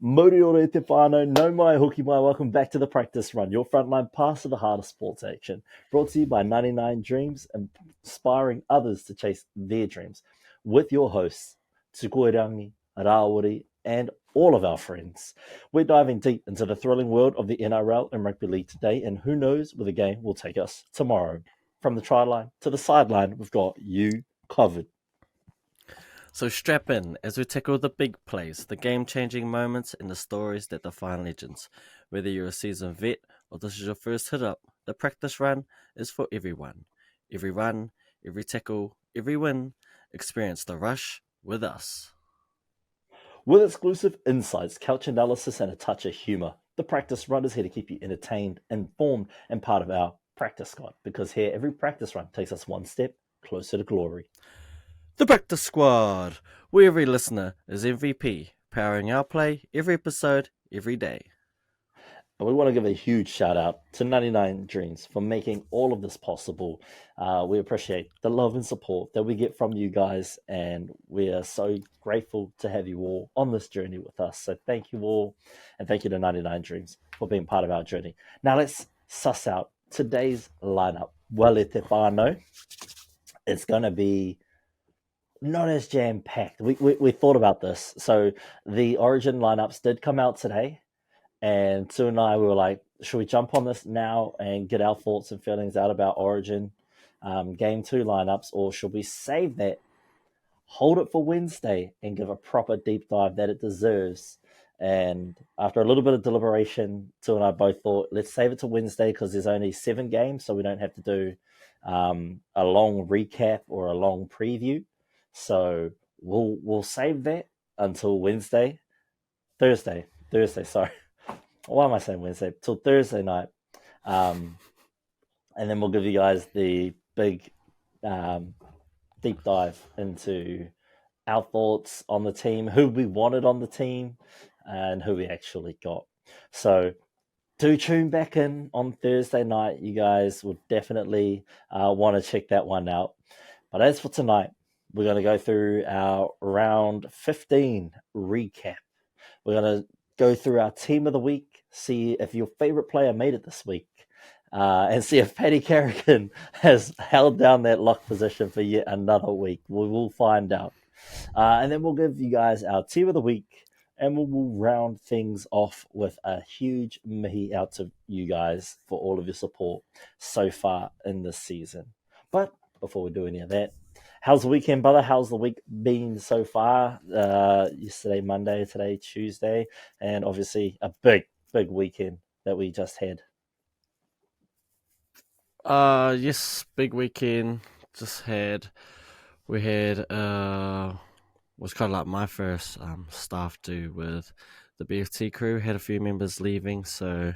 Moriore te whānau, no mai hoki mai, welcome back to the Practice Run, your frontline pass to the heart of sports action. Brought to you by 99 Dreams, inspiring others to chase their dreams. With your hosts, Tukoirangi, Rawiri, and all of our friends. We're diving deep into the thrilling world of the NRL and Rugby League today, and who knows where the game will take us tomorrow. From the try line to the sideline, we've got you covered. So strap in as we tackle the big plays, the game-changing moments, and the stories that define legends. Whether you're a seasoned vet or this is your first hit-up, the Practice Run is for everyone. Every run, every tackle, every win, experience the rush with us. With exclusive insights, couch analysis, and a touch of humour, the Practice Run is here to keep you entertained, informed, and part of our practice squad, because here every practice run takes us one step closer to glory. The Practice Squad, where every listener is MVP, powering our play every episode, every day. And we want to give a huge shout out to 99 Dreams for making all of this possible. We appreciate the love and support that we get from you guys, and we are so grateful to have you all on this journey with us. So thank you all, and thank you to 99 Dreams for being part of our journey. Now let's suss out today's lineup. Wale te whānau. It's going to be not as jam-packed. We thought about this. So the Origin lineups did come out today, and Sue and I were like, should we jump on this now and get our thoughts and feelings out about Origin Game 2 lineups, or should we save that, hold it for Wednesday, and give a proper deep dive that it deserves? And after a little bit of deliberation, Sue and I both thought, let's save it to Wednesday because there's only 7 games, so we don't have to do a long recap or a long preview. So we'll save that until Thursday. Sorry, why am I saying Wednesday? Till Thursday night, and then we'll give you guys the big deep dive into our thoughts on the team, who we wanted on the team, and who we actually got. So do tune back in on Thursday night. You guys will definitely want to check that one out. But as for tonight, we're going to go through our round 15 recap. We're going to go through our team of the week, see if your favorite player made it this week, and see if Paddy Carrigan has held down that lock position for yet another week. We will find out. And then we'll give you guys our team of the week, and we'll round things off with a huge mihi out to you guys for all of your support so far in this season. But before we do any of that, how's the weekend, brother? How's the week been so far? Yesterday, Monday, today, Tuesday, and obviously a big weekend that we just had. Yes, big weekend. We had was kind of like my first staff do with the BFT crew. Had a few members leaving, so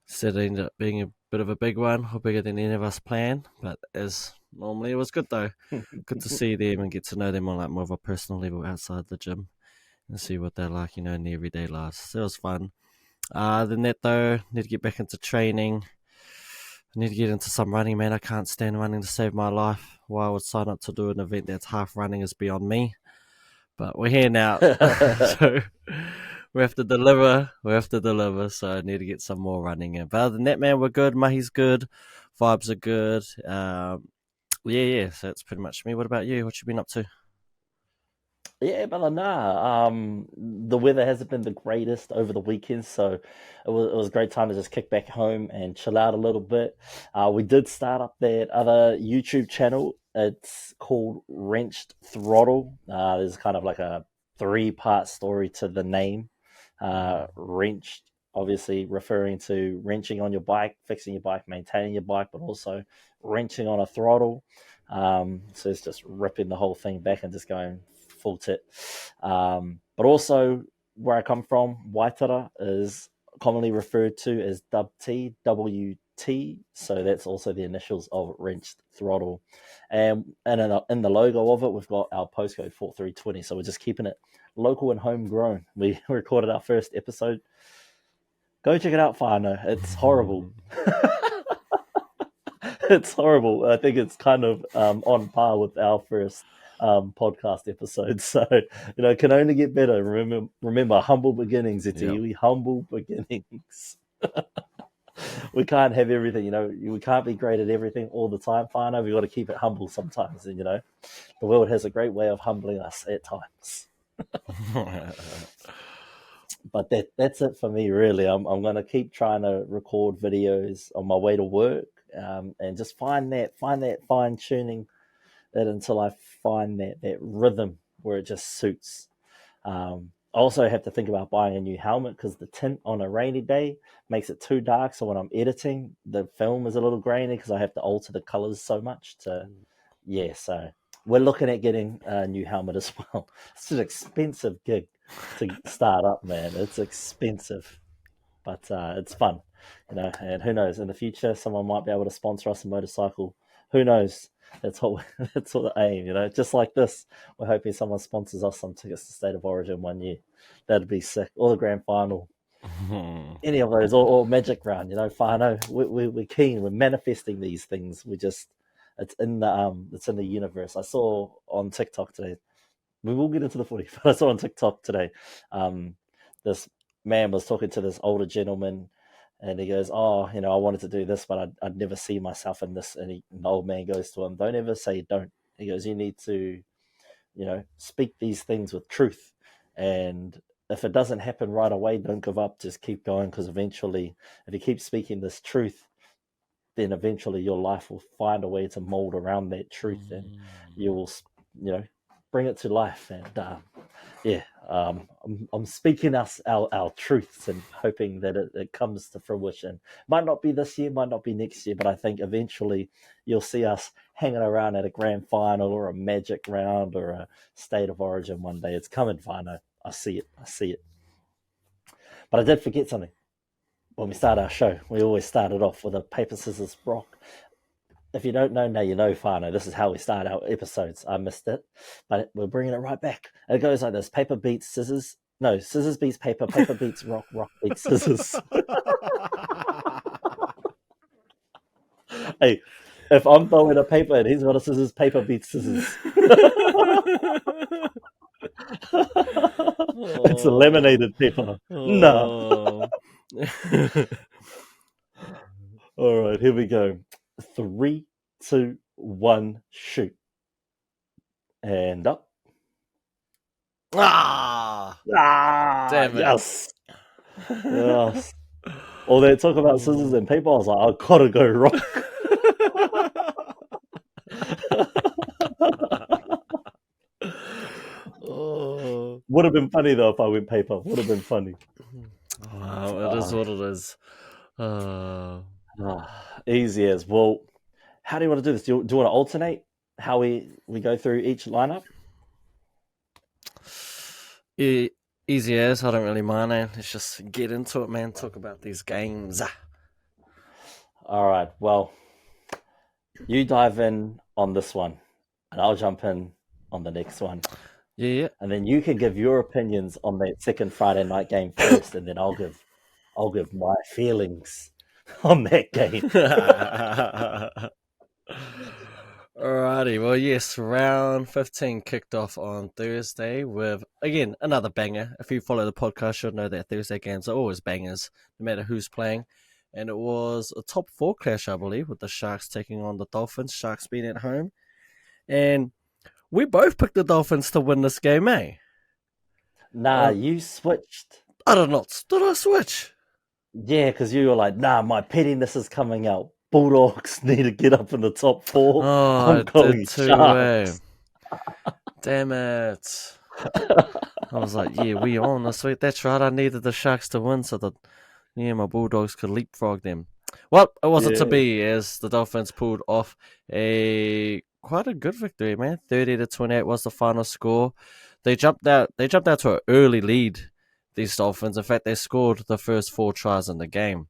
it ended up being a bit of a big one, or bigger than any of us planned. But as normally, it was good though. Good to see them and get to know them on like more of a personal level outside the gym and see what they're like, in their everyday lives. So it was fun. Then that though, need to get back into training. I need to get into some running, man. I can't stand running to save my life. Why I would sign up to do an event that's half running is beyond me. But we're here now. So we have to deliver. So I need to get some more running in. But other than that, man, we're good. Mahi's good. Vibes are good. Yeah. So that's pretty much me. What about you? What you been up to? Yeah, but the weather hasn't been the greatest over the weekend, so it was a great time to just kick back home and chill out a little bit. We did start up that other YouTube channel. It's called Wrenched Throttle. There's kind of like a 3-part story to the name. Wrenched, obviously referring to wrenching on your bike, fixing your bike, maintaining your bike, but also wrenching on a throttle. So it's just ripping the whole thing back and just going full tit. But also, where I come from, Waitara is commonly referred to as WT, WT, so that's also the initials of Wrenched Throttle. And in the logo of it, we've got our postcode 4320, so we're just keeping it local and homegrown. We recorded our first episode. Go check it out, whānau. It's horrible. It's horrible. I think it's kind of on par with our first podcast episode. So, it can only get better. Remember humble beginnings, Iti. Humble beginnings. We can't have everything, we can't be great at everything all the time, Whānau. We've got to keep it humble sometimes. And, the world has a great way of humbling us at times. But that's it for me, really. I'm going to keep trying to record videos on my way to work, and just find that fine-tuning it until I find that rhythm where it just suits. I also have to think about buying a new helmet because the tint on a rainy day makes it too dark. So when I'm editing, the film is a little grainy because I have to alter the colors so much so we're looking at getting a new helmet as well. It's an expensive gig to start up, man. It's expensive, but it's fun, and who knows, in the future, someone might be able to sponsor us a motorcycle. Who knows? That's what the aim, just like this. We're hoping someone sponsors us some tickets to State of Origin one year. That'd be sick. Or the grand final. Any of those, or Magic Round, Whānau. We're keen. We're manifesting these things. It's in the universe. I saw on TikTok today. We will get into the footy, but I saw on TikTok today, this man was talking to this older gentleman, and he goes, "Oh, I wanted to do this, but I'd never see myself in this." And the old man goes to him, "Don't ever say don't." He goes, "You need to, speak these things with truth, and if it doesn't happen right away, don't give up. Just keep going, because eventually, if you keep speaking this truth, then eventually your life will find a way to mold around that truth, and you will, bring it to life." And I'm speaking our truths and hoping that it comes to fruition. Might not be this year, might not be next year, but I think eventually you'll see us hanging around at a grand final or a Magic Round or a State of Origin one day. It's coming, Whānau. I see it. But I did forget something. When we start our show, we always start it off with a paper, scissors, rock. If you don't know, now you know, Whānau. This is how we start our episodes. I missed it, but we're bringing it right back. It goes like this: paper beats scissors. No, scissors beats paper. Paper beats rock. Rock beats scissors. Hey, if I'm throwing a paper and he's got a scissors, paper beats scissors. It's eliminated paper. No. All right, here we go. 3, 2, 1, shoot. And up. Damn it. Yes. All that talk about scissors and paper, I was like, I gotta go rock. Would have been funny though if I went paper. Would have been funny. It is what it is. Easy as. Well, how do you want to do this? Do you want to alternate how we go through each lineup? Easy as. I don't really mind, man. Let's just get into it, man. Talk about these games. All right. Well, you dive in on this one, and I'll jump in on the next one. Yeah. And then you can give your opinions on that second Friday night game first, and then I'll give my feelings on that game. Alrighty, well, yes, round 15 kicked off on Thursday with, again, another banger. If you follow the podcast, you should know that Thursday games are always bangers, no matter who's playing. And it was a top 4 clash, I believe, with the Sharks taking on the Dolphins, Sharks being at home. And we both picked the Dolphins to win this game, eh? Nah, you switched. I don't know. Did I switch? Yeah, because you were like, nah, my pettiness is coming out. Bulldogs need to get up in the top 4. Oh, I'm going Sharks. Damn it. I was like, yeah, we on this week. That's right. I needed the Sharks to win so that my Bulldogs could leapfrog them. Well, it wasn't to be, as the Dolphins pulled off quite a good victory, man. 30-28 was the final score. They jumped out to an early lead, these Dolphins. In fact, they scored the first 4 tries in the game.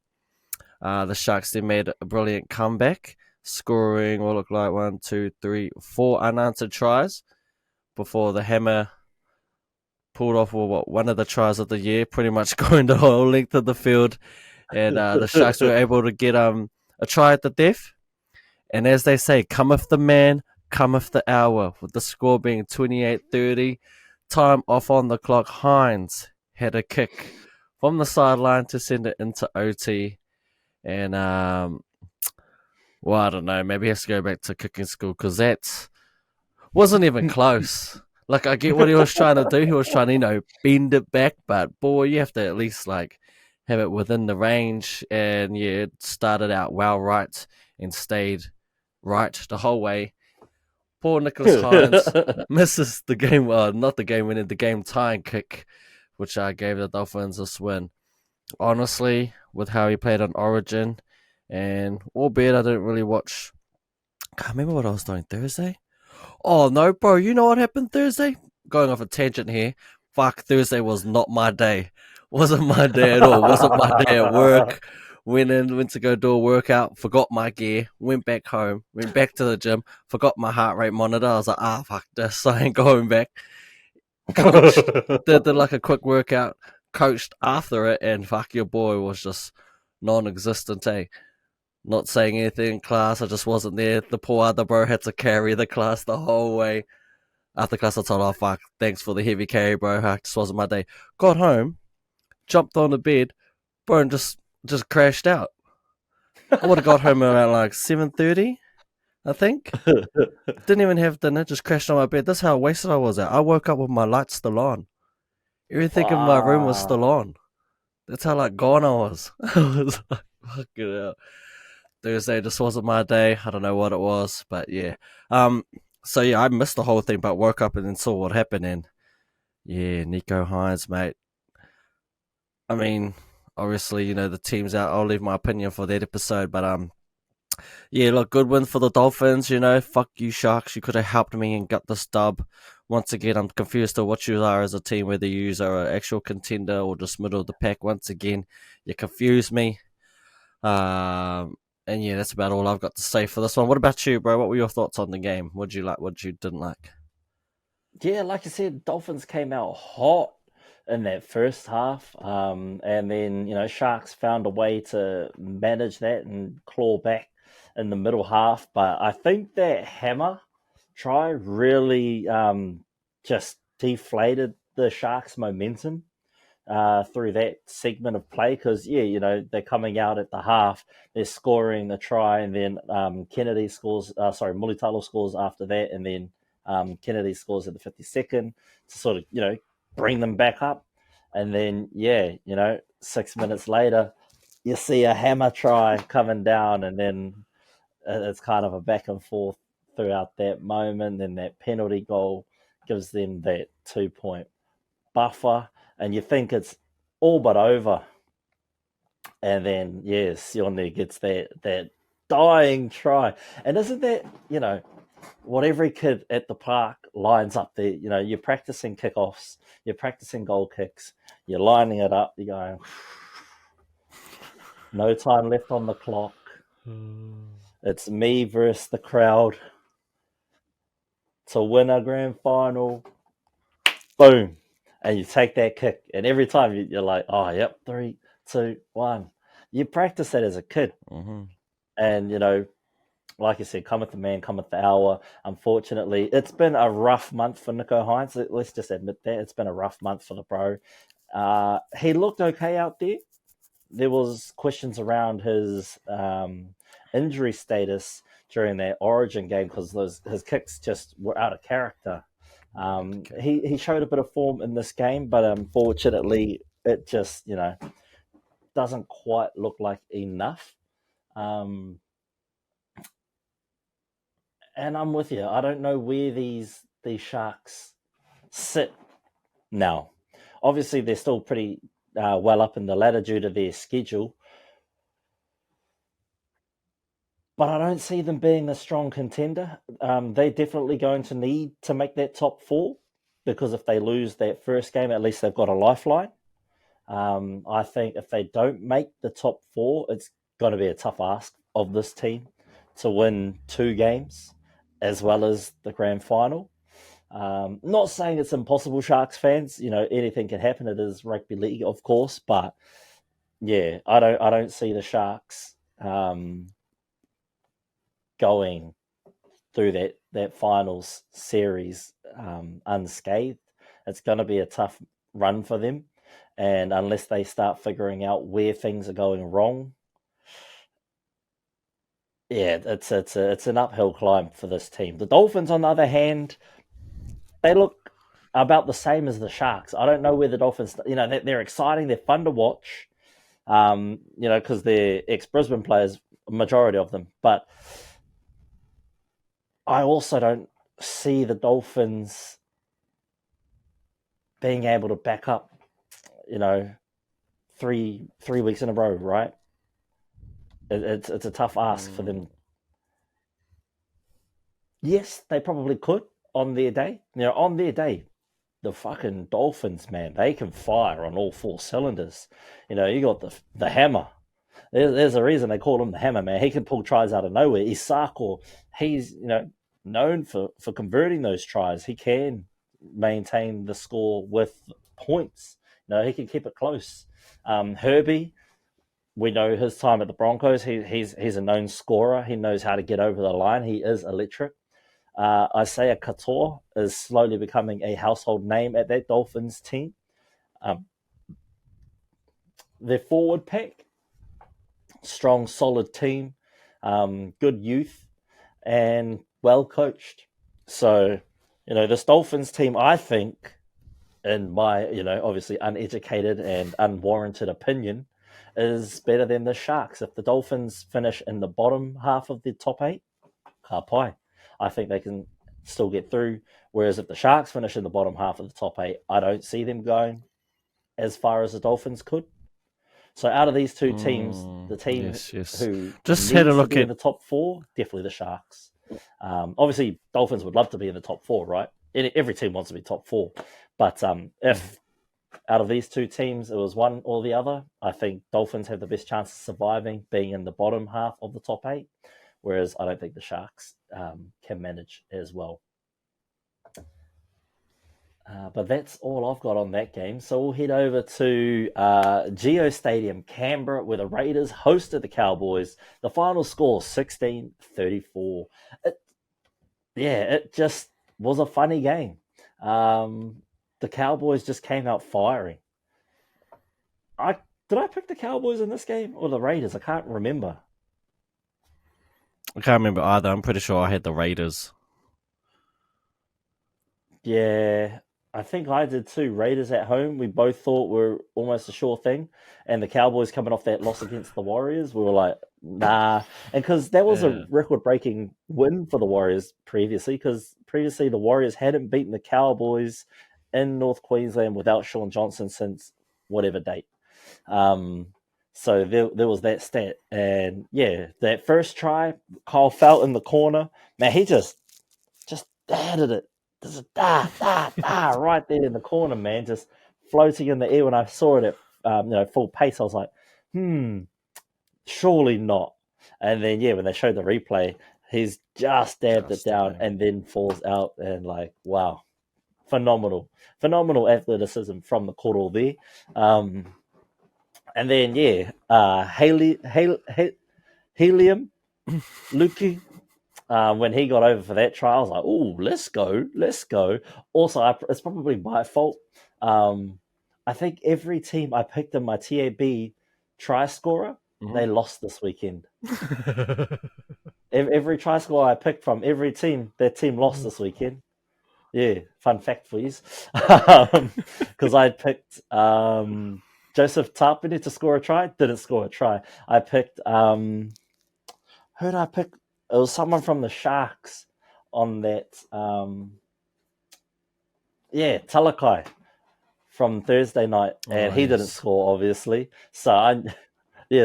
The Sharks then made a brilliant comeback, scoring what looked like 1, 2, 3, 4 unanswered tries before the Hammer pulled off one of the tries of the year, pretty much going the whole length of the field. And the Sharks were able to get a try at the death. And as they say, cometh the man, cometh the hour, with the score being 28-30. Time off on the clock. Hines had a kick from the sideline to send it into OT. And, well, I don't know. Maybe he has to go back to kicking school because that wasn't even close. Like, I get what he was trying to do. He was trying to, bend it back. But, boy, you have to at least, have it within the range. And, yeah, it started out well right and stayed right the whole way. Poor Nicholas Hines misses the game, not the game winning, the game tying kick, which gave the Dolphins a win. Honestly, with how he played on Origin, and albeit I didn't really watch, I can't remember what I was doing Thursday. Oh no, bro, you know what happened Thursday? Going off a tangent here. Fuck, Thursday was not my day. Wasn't my day at all. Wasn't my day at work. Went to go do a workout, forgot my gear, went back home, went back to the gym, forgot my heart rate monitor. I was like, fuck this, I ain't going back. Coached, did like a quick workout, coached after it, and fuck, your boy was just non-existent, eh? Not saying anything in class, I just wasn't there. The poor other bro had to carry the class the whole way. After class, I told, fuck, thanks for the heavy carry, bro. This wasn't my day. Got home, jumped on the bed, bro, and just crashed out. I would have got home around 7:30, I think. Didn't even have dinner, just crashed on my bed. That's how wasted I was at. I woke up with my lights still on. Everything in my room was still on. That's how gone I was. I was like, fucking hell. Thursday just wasn't my day. I don't know what it was, but yeah. So yeah, I missed the whole thing, but woke up and then saw what happened. And yeah, Nico Hines, mate. I mean, obviously, the team's out. I'll leave my opinion for that episode, but yeah, look, good win for the Dolphins. Fuck you, Sharks. You could have helped me and got this dub. Once again, I'm confused to what you are as a team, whether you are an actual contender or just middle of the pack. Once again, you confused me. And yeah, that's about all I've got to say for this one. What about you, bro? What were your thoughts on the game? What did you like? What did you didn't like? Yeah, like I said, Dolphins came out hot in that first half, and then Sharks found a way to manage that and claw back in the middle half. But I think that hammer try really just deflated the Sharks' momentum through that segment of play because they're coming out at the half, they're scoring a try, and then Kennedy scores. Mulitalo scores after that, and then Kennedy scores at the 52nd to sort of bring them back up, and then 6 minutes later you see a hammer try coming down, and then it's kind of a back and forth throughout that moment. Then that penalty goal gives them that 2-point buffer, and you think it's all but over. And then, Sione gets that dying try. And isn't that, what every kid at the park lines up there? You're practicing kickoffs, you're practicing goal kicks, you're lining it up, you're going, no time left on the clock. It's me versus the crowd to win a grand final. Boom. And you take that kick, and every time you're like, oh, yep, 3, 2, 1. You practice that as a kid. Mm-hmm. And, like I said, cometh the man, cometh the hour. Unfortunately, it's been a rough month for Nico Hines. Let's just admit that. It's been a rough month for the bro. He looked okay out there. There was questions around his injury status during that Origin game because his kicks just were out of character. He showed a bit of form in this game, but unfortunately, it just doesn't quite look like enough. And I'm with you. I don't know where these Sharks sit now. Obviously, they're still pretty well up in the ladder due to their schedule, but I don't see them being a strong contender. They're definitely going to need to make that top 4 because if they lose that first game, at least they've got a lifeline. I think if they don't make the top 4, it's going to be a tough ask of this team to win 2 games as well as the grand final. Not saying it's impossible, Sharks fans. Anything can happen. It is rugby league, of course, but yeah, I don't see the Sharks going through that finals series unscathed. It's going to be a tough run for them, and unless they start figuring out where things are going wrong, yeah, it's an uphill climb for this team. The Dolphins, on the other hand, they look about the same as the Sharks. I don't know where the Dolphins, they're exciting, they're fun to watch, because they're ex-Brisbane players, majority of them. But I also don't see the Dolphins being able to back up, 3 weeks in a row, right? It's a tough ask for them. Yes, they probably could on their day. On their day, the fucking Dolphins, man, they can fire on all four cylinders. You got the hammer. There's a reason they call him the hammer, man. He can pull tries out of nowhere. Isako, he's known for converting those tries. He can maintain the score with points. He can keep it close. Herbie, we know his time at the Broncos. He's a known scorer. He knows how to get over the line. He is electric. Isaiah Couture is slowly becoming a household name at that Dolphins team. Their forward pack, strong, solid team, good youth, and well coached. So, this Dolphins team, I think, in my, obviously uneducated and unwarranted opinion, is better than the Sharks. If the Dolphins finish in the bottom half of the top 8, ka pai. I think they can still get through. Whereas if the Sharks finish in the bottom half of the top 8, I don't see them going as far as the Dolphins could. So out of these two teams, the team who just had a look in the top 4, definitely the Sharks. Obviously, Dolphins would love to be in the top 4, right? Every team wants to be top 4. But if out of these two teams, it was one or the other, I think Dolphins have the best chance of surviving, being in the bottom half of the top 8. Whereas I don't think the Sharks can manage as well. But that's all I've got on that game. So we'll head over to Geo Stadium, Canberra, where the Raiders hosted the Cowboys. The final score, 16-34. It just was a funny game. The Cowboys just came out firing. Did I pick the Cowboys in this game or the Raiders? I can't remember. I can't remember either. I'm pretty sure I had the Raiders. Yeah, I think I did too. Raiders at home, we both thought were almost a sure thing. And the Cowboys coming off that loss against the Warriors, we were like, nah. And because that was a record-breaking win for the Warriors previously, because previously the Warriors hadn't beaten the Cowboys in North Queensland without Shaun Johnson since whatever date. So there was that stat. And yeah, that first try, Kyle felt in the corner. Man, he just added it. Just right there in the corner, man, just floating in the air. When I saw it at full pace, I was like, surely not. And then when they showed the replay, he's just stabbed it down and then falls out, and like, wow, phenomenal athleticism from the Koro there. And then Helium Luki. When he got over for that try, I was like, "Oh, let's go." Also, it's probably my fault. I think every team I picked in my TAB try scorer, they lost this weekend. Every try scorer I picked from every team, their team lost this weekend. Yeah, fun fact for you. Because I picked Joseph Tarpany to score a try, didn't score a try. I picked who did I pick? It was someone from the Sharks on that. Talakai from Thursday night, and he didn't score, obviously. So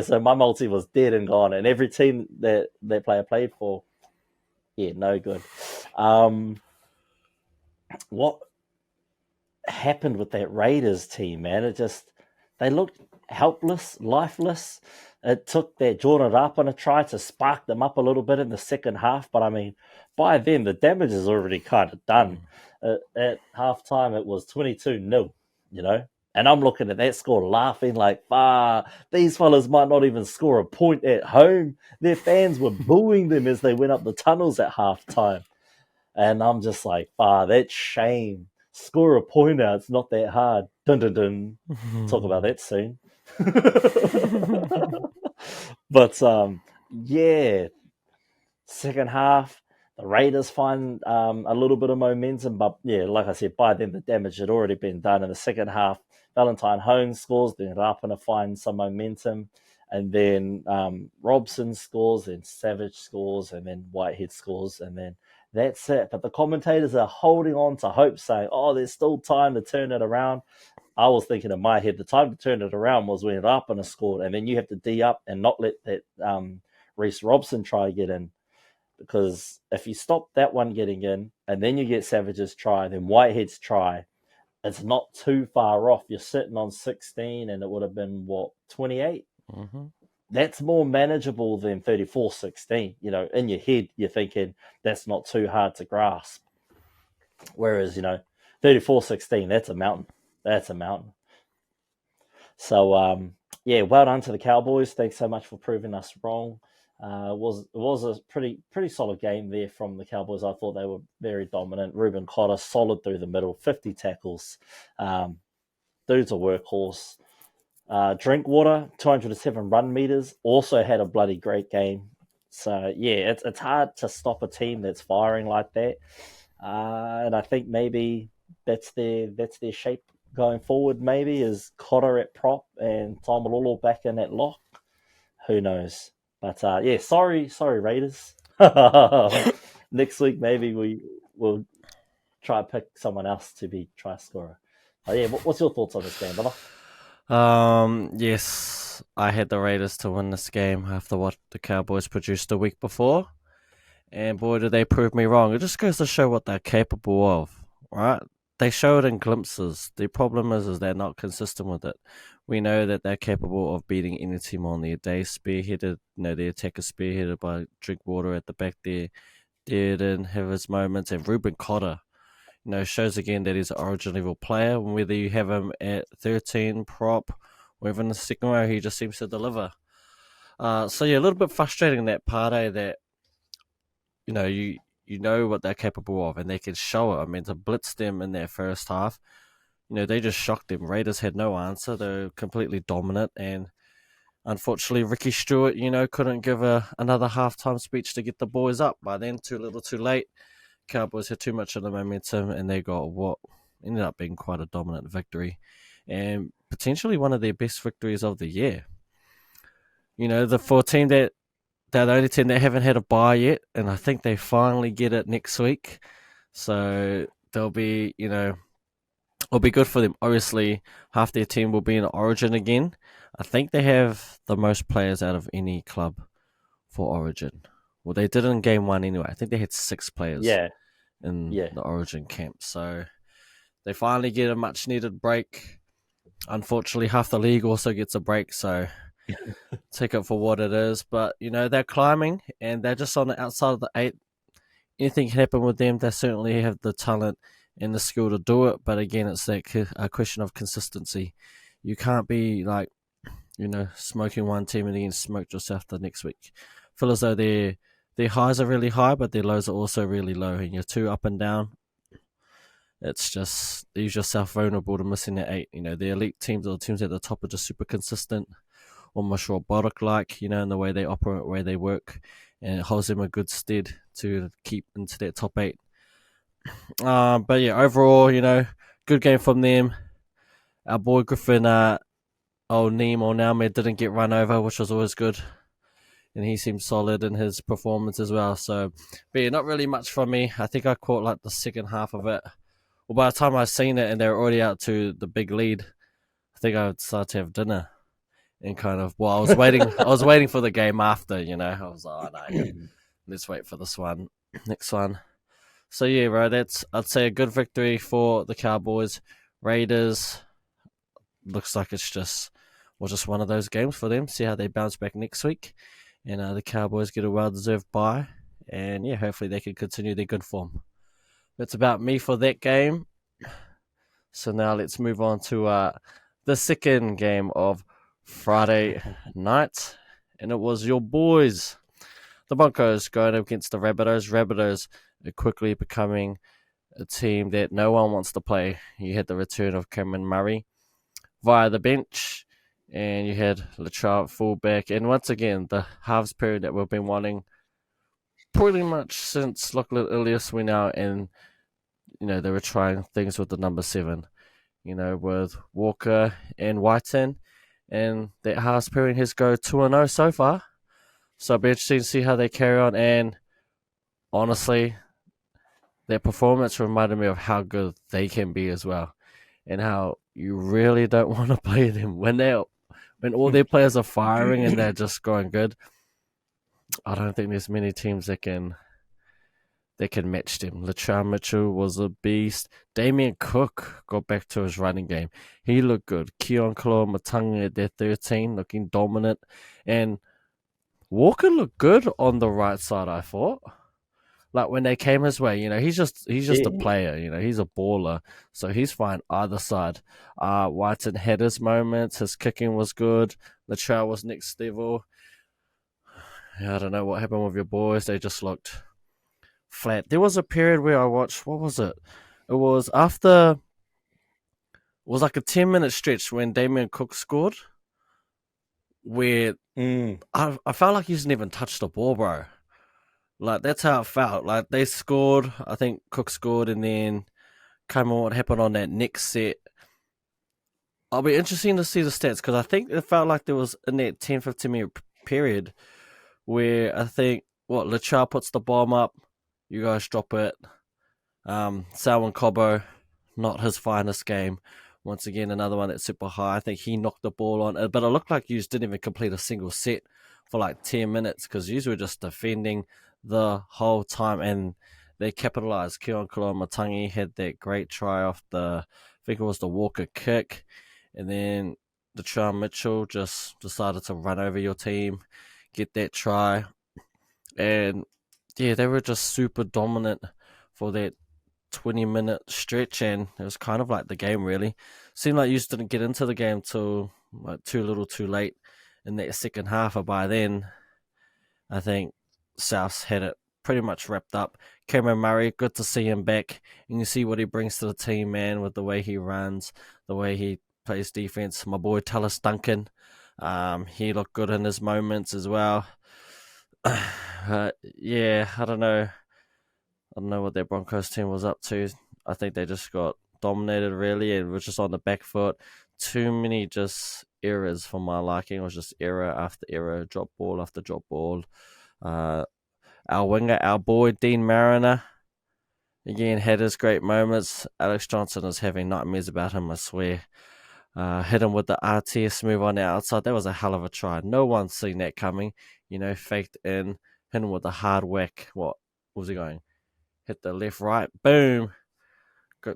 so my multi was dead and gone, and every team that player played for, no good. What happened with that Raiders team, man? They looked helpless, lifeless. It took that Jordan Rapana try to spark them up a little bit in the second half, but I mean, by then the damage is already kind of done. At halftime, it was 22-0, And I'm looking at that score laughing like, these fellas might not even score a point at home. Their fans were booing them as they went up the tunnels at halftime. And I'm just like, that's shame. Score a point out. It's not that hard. Dun dun dun. Talk about that soon. But yeah, second half, the Raiders find a little bit of momentum, but yeah, like I said, by then the damage had already been done. In the second half, Valentine Holmes scores, then Rapana finds some momentum, and then Robson scores, then Savage scores, and then Whitehead scores, and then that's it. But the commentators are holding on to hope, saying, "Oh, there's still time to turn it around." I was thinking in my head, the time to turn it around was when Rapana scored, and then you have to D up and not let that Reece Robson try get in. Because if you stop that one getting in and then you get Savage's try, then Whitehead's try, it's not too far off. You're sitting on 16 and it would have been, 28? Mm-hmm. That's more manageable than 34-16. In your head, you're thinking that's not too hard to grasp. Whereas, 34-16, that's a mountain. That's a mountain. So, yeah, well done to the Cowboys. Thanks so much for proving us wrong. It was a pretty solid game there from the Cowboys. I thought they were very dominant. Reuben Cotter, solid through the middle, 50 tackles. Dude's a workhorse. Drinkwater, 207 run meters, also had a bloody great game. So, yeah, it's hard to stop a team that's firing like that. And I think maybe that's their shape going forward, maybe, is Cotter at prop and Taumalolo back in at lock. Who knows? But yeah, sorry, Raiders. Next week, maybe we'll try to pick someone else to be try scorer. But yeah, what's your thoughts on this game, brother? Yes, I had the Raiders to win this game after what the Cowboys produced a week before. And boy, did they prove me wrong. It just goes to show what they're capable of, right? They show it in glimpses. The problem is they're not consistent with it. We know that they're capable of beating any team on their day. Spearheaded, the attack is spearheaded by Drinkwater at the back there. Didn't have his moments. And Reuben Cotter, shows again that he's an origin level player. Whether you have him at 13 prop or even the second row, he just seems to deliver. So yeah, a little bit frustrating that part, that you know what they're capable of and they can show it. I mean, to blitz them in their first half, they just shocked them. Raiders had no answer. They're completely dominant, and unfortunately, Ricky Stewart, couldn't give another halftime speech to get the boys up. By then, too little, too late. Cowboys had too much of the momentum, and they got what ended up being quite a dominant victory, and potentially one of their best victories of the year. The 14 that they're the only team that haven't had a bye yet, and I think they finally get it next week. So they'll be, it'll be good for them. Obviously, half their team will be in Origin again. I think they have the most players out of any club for Origin. Well, they did in game one anyway. I think they had 6 players in the Origin camp. So they finally get a much needed break. Unfortunately, half the league also gets a break, so take it for what it is. But, they're climbing and they're just on the outside of the 8. Anything can happen with them. They certainly have the talent and the skill to do it. But again, it's a question of consistency. You can't be like, smoking one team and then smoke yourself the next week. Feel as though their highs are really high, but their lows are also really low. And you're too up and down. It's just, leaves yourself vulnerable to missing that 8. The elite teams or the teams at the top are just super consistent, almost robotic-like, in the way they operate, the way they work, and it holds them a good stead to keep into that top 8. But yeah, overall, good game from them. Our boy Griffin, Nemo didn't get run over, which was always good. And he seemed solid in his performance as well. So, but yeah, not really much from me. I think I caught like the second half of it. Well, by the time I seen it and they were already out to the big lead, I think I would start to have dinner. And kind of, I was waiting. I was waiting for the game after. I was like, oh, no, let's wait for this one, next one. So yeah, bro, I'd say a good victory for the Cowboys. Raiders looks like it's just one of those games for them. See how they bounce back next week, and the Cowboys get a well-deserved bye. And yeah, hopefully they can continue their good form. That's about me for that game. So now let's move on to the second game of Friday night, and it was your boys, the Broncos, going up against the Rabbitohs. Rabbitohs are quickly becoming a team that no one wants to play. You had the return of Cameron Murray via the bench, and you had Latrell fullback, and once again the halves period that we've been wanting pretty much since Lachlan Ilias went out, and they were trying things with the number 7, with Walker and Whiten, and that halves period has go 2-0 so far. So it'll be interesting to see how they carry on, and honestly, their performance reminded me of how good they can be as well, and how you really don't want to play them when all their players are firing and they're just going good. I don't think there's many teams that can match them. Latrell Mitchell was a beast. Damien Cook got back to his running game. He looked good. Keon Kaloa-Matangi at their 13, looking dominant, and Walker looked good on the right side, I thought. Like when they came his way, he's just a player, he's a baller, so he's fine either side. Whiten had his moments, his kicking was good. Latrell was next level. I don't know what happened with your boys; they just looked flat. There was a period where I watched. What was it? It was after. It was like a 10-minute stretch when Damien Cook scored, where I felt like he didn't even touch the ball, bro. Like, that's how it felt. Like, they scored. I think Cook scored, and then came on what happened on that next set. I'll be interesting to see the stats, because I think it felt like there was in that 10-15 minute period where I think, Latrell puts the bomb up, you guys drop it. Salwan Cobo, not his finest game. Once again, another one that's super high. I think he knocked the ball on it, but it looked like you didn't even complete a single set for like 10 minutes, because you were just defending the whole time, and they capitalized. Keon Kaloa-Matangi had that great try off I think it was the Walker kick, and then Latrell Mitchell just decided to run over your team, get that try, and yeah, they were just super dominant for that 20-minute stretch, and it was kind of like the game really. Seemed like you just didn't get into the game till like too little too late in that second half, but by then I think Souths had it pretty much wrapped up. Cameron Murray, good to see him back. And you see what he brings to the team, man, with the way he runs, the way he plays defense. My boy Tallis Duncan, he looked good in his moments as well. Yeah, I don't know. I don't know what their Broncos team was up to. I think they just got dominated really, and were just on the back foot. Too many just errors for my liking. It was just error after error, drop ball after drop ball. Our winger, our boy Dean Mariner, again had his great moments. Alex Johnson is having nightmares about him, I swear. Hit him with the RTS move on the outside. That was a hell of a try. No one's seen that coming. Faked in, hit him with a hard whack. What was he going? Hit the left, right, boom.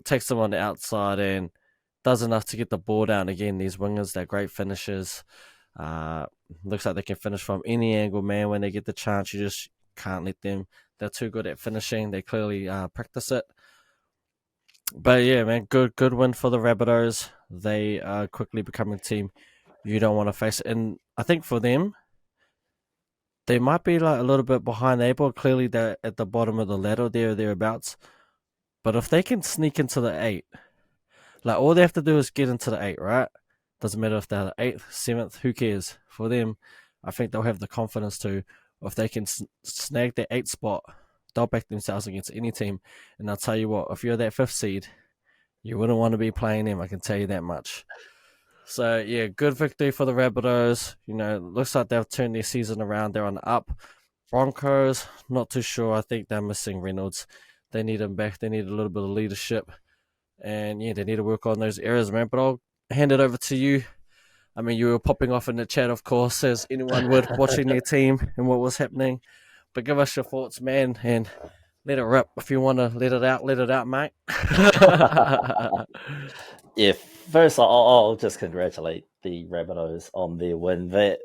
Takes him on the outside and does enough to get the ball down. Again, these wingers, they're great finishers. Looks like they can finish from any angle, man. When they get the chance, you just can't let them. They're too good at finishing. They clearly practice it. But yeah, man, good win for the Rabbitohs. They are quickly becoming a team you don't want to face. And I think for them, they might be like a little bit behind the eight ball. Clearly, they're at the bottom of the ladder there, thereabouts. But if they can sneak into the 8, like all they have to do is get into the 8, right? Doesn't matter if they're the 8th, 7th, who cares? For them, I think they'll have the confidence to, if they can snag that 8 spot, they'll back themselves against any team. And I'll tell you what, if you're that 5th seed, you wouldn't want to be playing them, I can tell you that much. So, yeah, good victory for the Rabbitohs. Looks like they've turned their season around. They're on the up. Broncos, not too sure. I think they're missing Reynolds. They need him back. They need a little bit of leadership. And, yeah, they need to work on those areas, man. But I'll hand it over to you. I mean, you were popping off in the chat, of course, as anyone would, watching their team and what was happening. But give us your thoughts, man, and let it rip. If you want to let it out, mate. Yeah, first I'll just congratulate the Rabbitohs on their win. That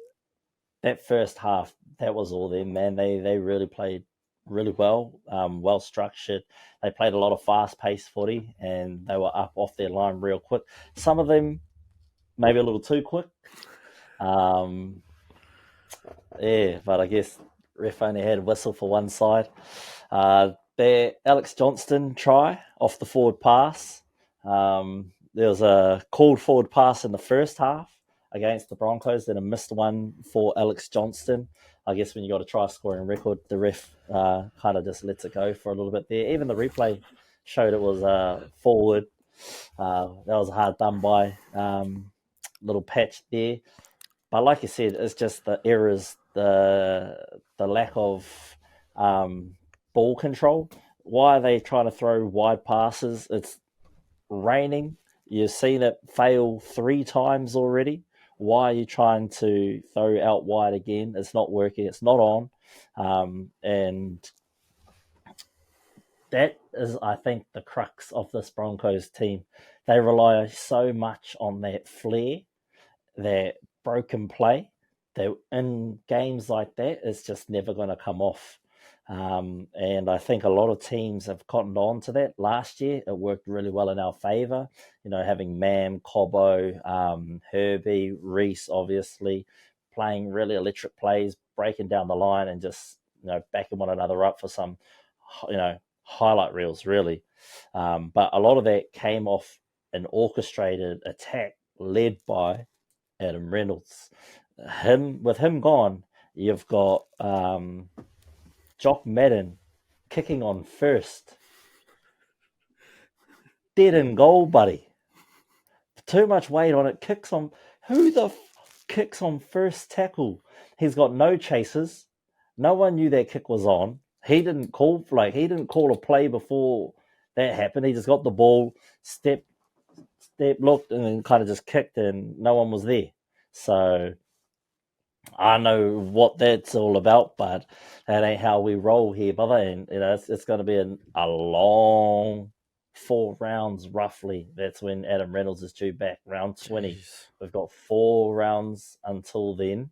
first half, that was all them, man. They really played really well, well structured. They played a lot of fast-paced footy, and they were up off their line real quick. Some of them maybe a little too quick. Yeah, but I guess ref only had a whistle for one side. Their Alex Johnston try off the forward pass. There was a called forward pass in the first half against the Broncos, then a missed one for Alex Johnston. I guess when you got a try scoring record, the ref kind of just lets it go for a little bit there. Even the replay showed it was forward. That was a hard done by little patch there. But like you said, it's just the errors, the lack of ball control. Why are they trying to throw wide passes? It's raining. You've seen it fail 3 times already. Why are you trying to throw out wide again? It's not working. It's not on. And that is, I think, the crux of this Broncos team. They rely so much on that flair, that broken play, that in games like that, it's just never going to come off. And I think a lot of teams have cottoned on to that. Last year, it worked really well in our favour. You know, having Mam, Cobbo, Herbie, Reese, obviously, playing really electric plays, breaking down the line and just, backing one another up for some, highlight reels, really. But a lot of that came off an orchestrated attack led by Adam Reynolds. With him gone, you've got Jock Madden kicking on first. Dead in goal, buddy. Too much weight on it. Kicks on. Who the kicks on first tackle? He's got no chasers. No one knew that kick was on. He didn't call a play before that happened. He just got the ball, stepped, looked, and then kind of just kicked, and no one was there. So I know what that's all about, but that ain't how we roll here, brother. And it's going to be a long 4 rounds, roughly. That's when Adam Reynolds is due back, round 20. Jeez. We've got 4 rounds until then.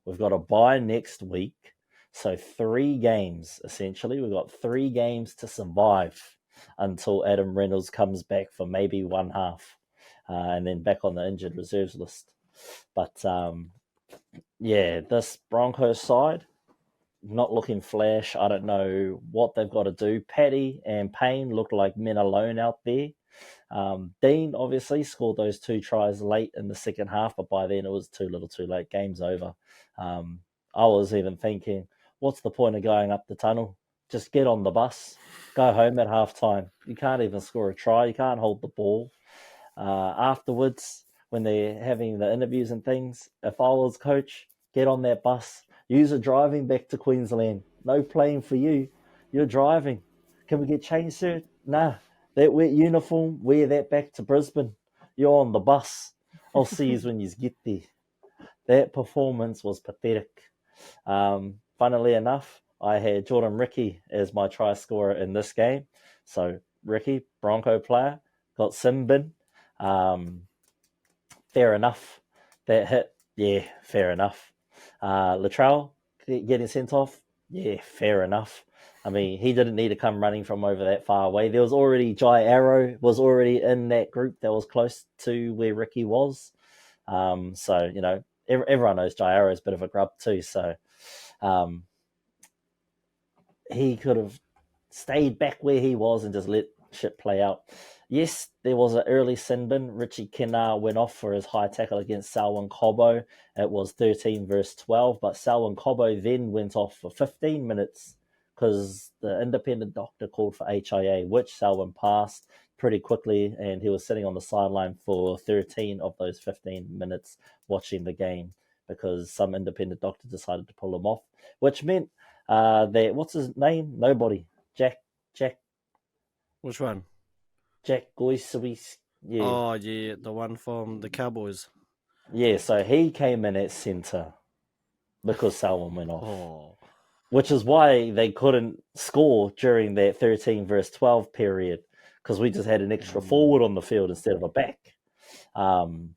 We've got a bye next week, so 3 games essentially. We've got 3 games to survive until Adam Reynolds comes back for maybe one half, and then back on the injured reserves list. But yeah, this Broncos side, not looking flash. I don't know what they've got to do. Paddy and Payne look like men alone out there. Dean obviously scored those 2 tries late in the second half, but by then it was too little too late. Game's over. I was even thinking, what's the point of going up the tunnel? Just get on the bus. Go home at halftime. You can't even score a try. You can't hold the ball. Afterwards, when they're having the interviews and things, if I was coach, get on that bus. Use a driving back to Queensland. No playing for you. You're driving. Can we get changed, sir? Nah. That wet uniform, wear that back to Brisbane. You're on the bus. I'll see you when you get there. That performance was pathetic. Funnily enough, I had Jordan Ricky as my try scorer in this game. So Ricky, Bronco player, got sin bin. Fair enough. That hit, yeah, fair enough. Latrell getting sent off, yeah, fair enough. I mean, he didn't need to come running from over that far away. There was already Jai Arrow was already in that group that was close to where Ricky was. So, everyone knows Jai Arrow is a bit of a grub too. So he could have stayed back where he was and just let shit play out. Yes, there was an early sin bin. Richie Kennar went off for his high tackle against Selwyn Cobbo. It was 13 versus 12, but Selwyn Cobbo then went off for 15 minutes because the independent doctor called for HIA, which Selwyn passed pretty quickly, and he was sitting on the sideline for 13 of those 15 minutes watching the game because some independent doctor decided to pull him off, which meant that, what's his name? Nobody. Jack. Which one? Jack Goisewies. Yeah. Oh, yeah, the one from the Cowboys. Yeah, so he came in at centre because Selwyn went off. Oh. Which is why they couldn't score during that 13 versus 12 period because we just had an extra forward on the field instead of a back. And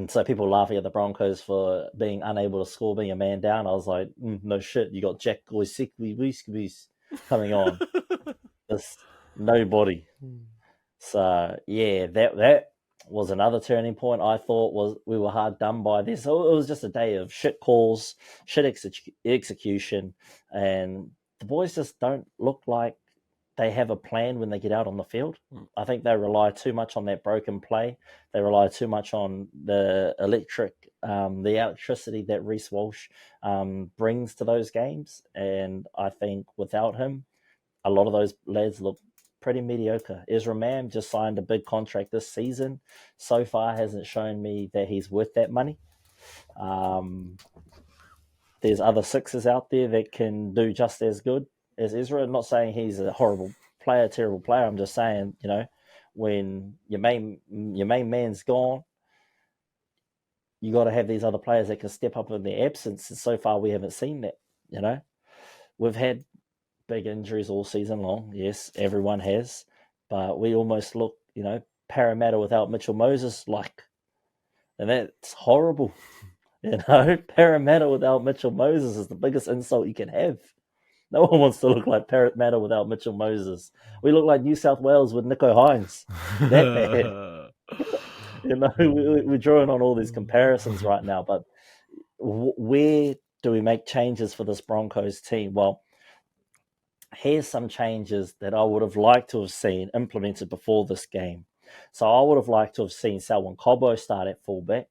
so people laughing at the Broncos for being unable to score, being a man down. I was like, no shit, you got Jack Goisewies coming on. Just nobody. So yeah, that was another turning point. I thought was we were hard done by this. So it was just a day of shit calls, shit execution, and the boys just don't look like they have a plan when they get out on the field. I think they rely too much on that broken play. They rely too much on the electricity that Reece Walsh brings to those games. And I think without him, a lot of those lads look pretty mediocre. Ezra Mam just signed a big contract this season. So far, hasn't shown me that he's worth that money. There's other sixes out there that can do just as good as Ezra. I'm not saying he's a horrible player, terrible player. I'm just saying, when your main man's gone, you got to have these other players that can step up in their absence. And so far, we haven't seen that. We've had big injuries all season long. Yes, everyone has. But we almost look, Parramatta without Mitchell Moses and that's horrible. Parramatta without Mitchell Moses is the biggest insult you can have. No one wants to look like Parramatta without Mitchell Moses. We look like New South Wales with Nico Hines. That bad. We're drawing on all these comparisons right now, but where do we make changes for this Broncos team? Well, here's some changes that I would have liked to have seen implemented before this game. So I would have liked to have seen Selwyn Cobbo start at fullback.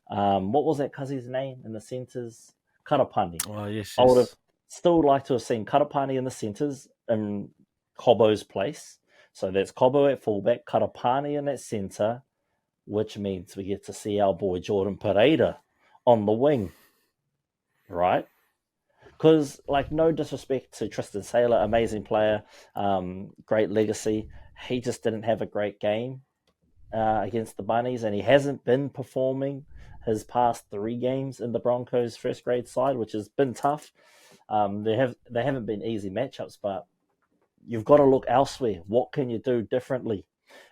What was that Cuzzy's name in the centres? Karapani. Oh, yes. I would have still liked to have seen Karapani in the centres in Cobbo's place. So that's Cobbo at fullback, Karapani in that centre, which means we get to see our boy Jordan Pereira on the wing, right? Because, no disrespect to Tristan Saylor, amazing player, great legacy. He just didn't have a great game against the Bunnies, and he hasn't been performing his past 3 games in the Broncos' first grade side, which has been tough. They haven't been easy matchups, but you've got to look elsewhere. What can you do differently?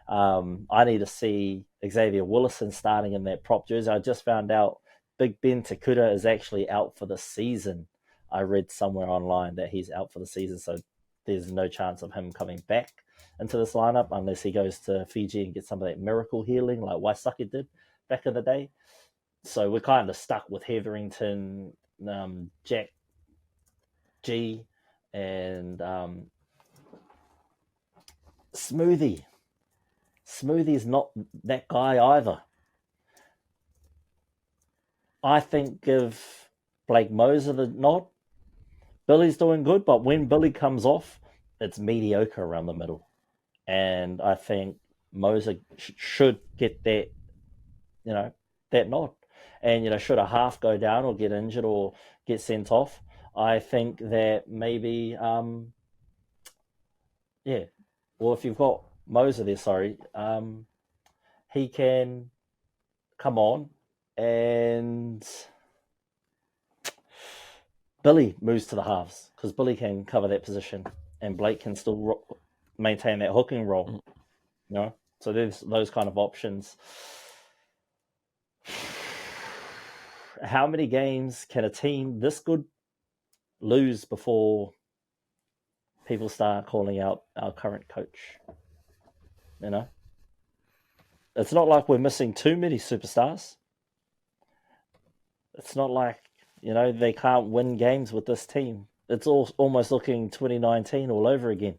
I need to see Xavier Willison starting in that prop jersey. I just found out Big Ben Takuta is actually out for the season. I read somewhere online that he's out for the season, so there's no chance of him coming back into this lineup unless he goes to Fiji and gets some of that miracle healing like Waisake did back in the day. So we're kind of stuck with Hetherington, Jack G, and Smoothie. Smoothie's not that guy either. I think give Blake Moser the nod. Billy's doing good, but when Billy comes off, it's mediocre around the middle. And I think Moser should get that, that nod. And, should a half go down or get injured or get sent off, I think that maybe, well, if you've got Moser there, he can come on and Billy moves to the halves because Billy can cover that position and Blake can still maintain that hooking role. So there's those kind of options. How many games can a team this good lose before people start calling out our current coach? It's not like we're missing too many superstars. It's not like, they can't win games with this team. It's almost looking 2019 all over again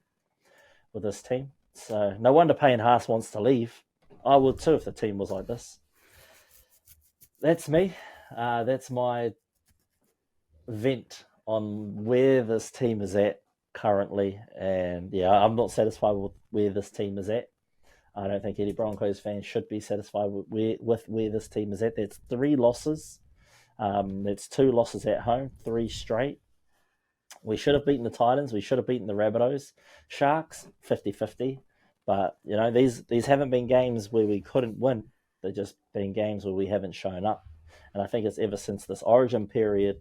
with this team. So no wonder Payne Haas wants to leave. I would too if the team was like this. That's me. That's my vent on where this team is at currently. And yeah, I'm not satisfied with where this team is at. I don't think any Broncos fans should be satisfied with where this team is at. That's 3 losses. It's 2 losses at home, 3 straight. We should have beaten the Titans. We should have beaten the Rabbitohs. Sharks, 50-50. But, these haven't been games where we couldn't win. They've just been games where we haven't shown up. And I think it's ever since this origin period,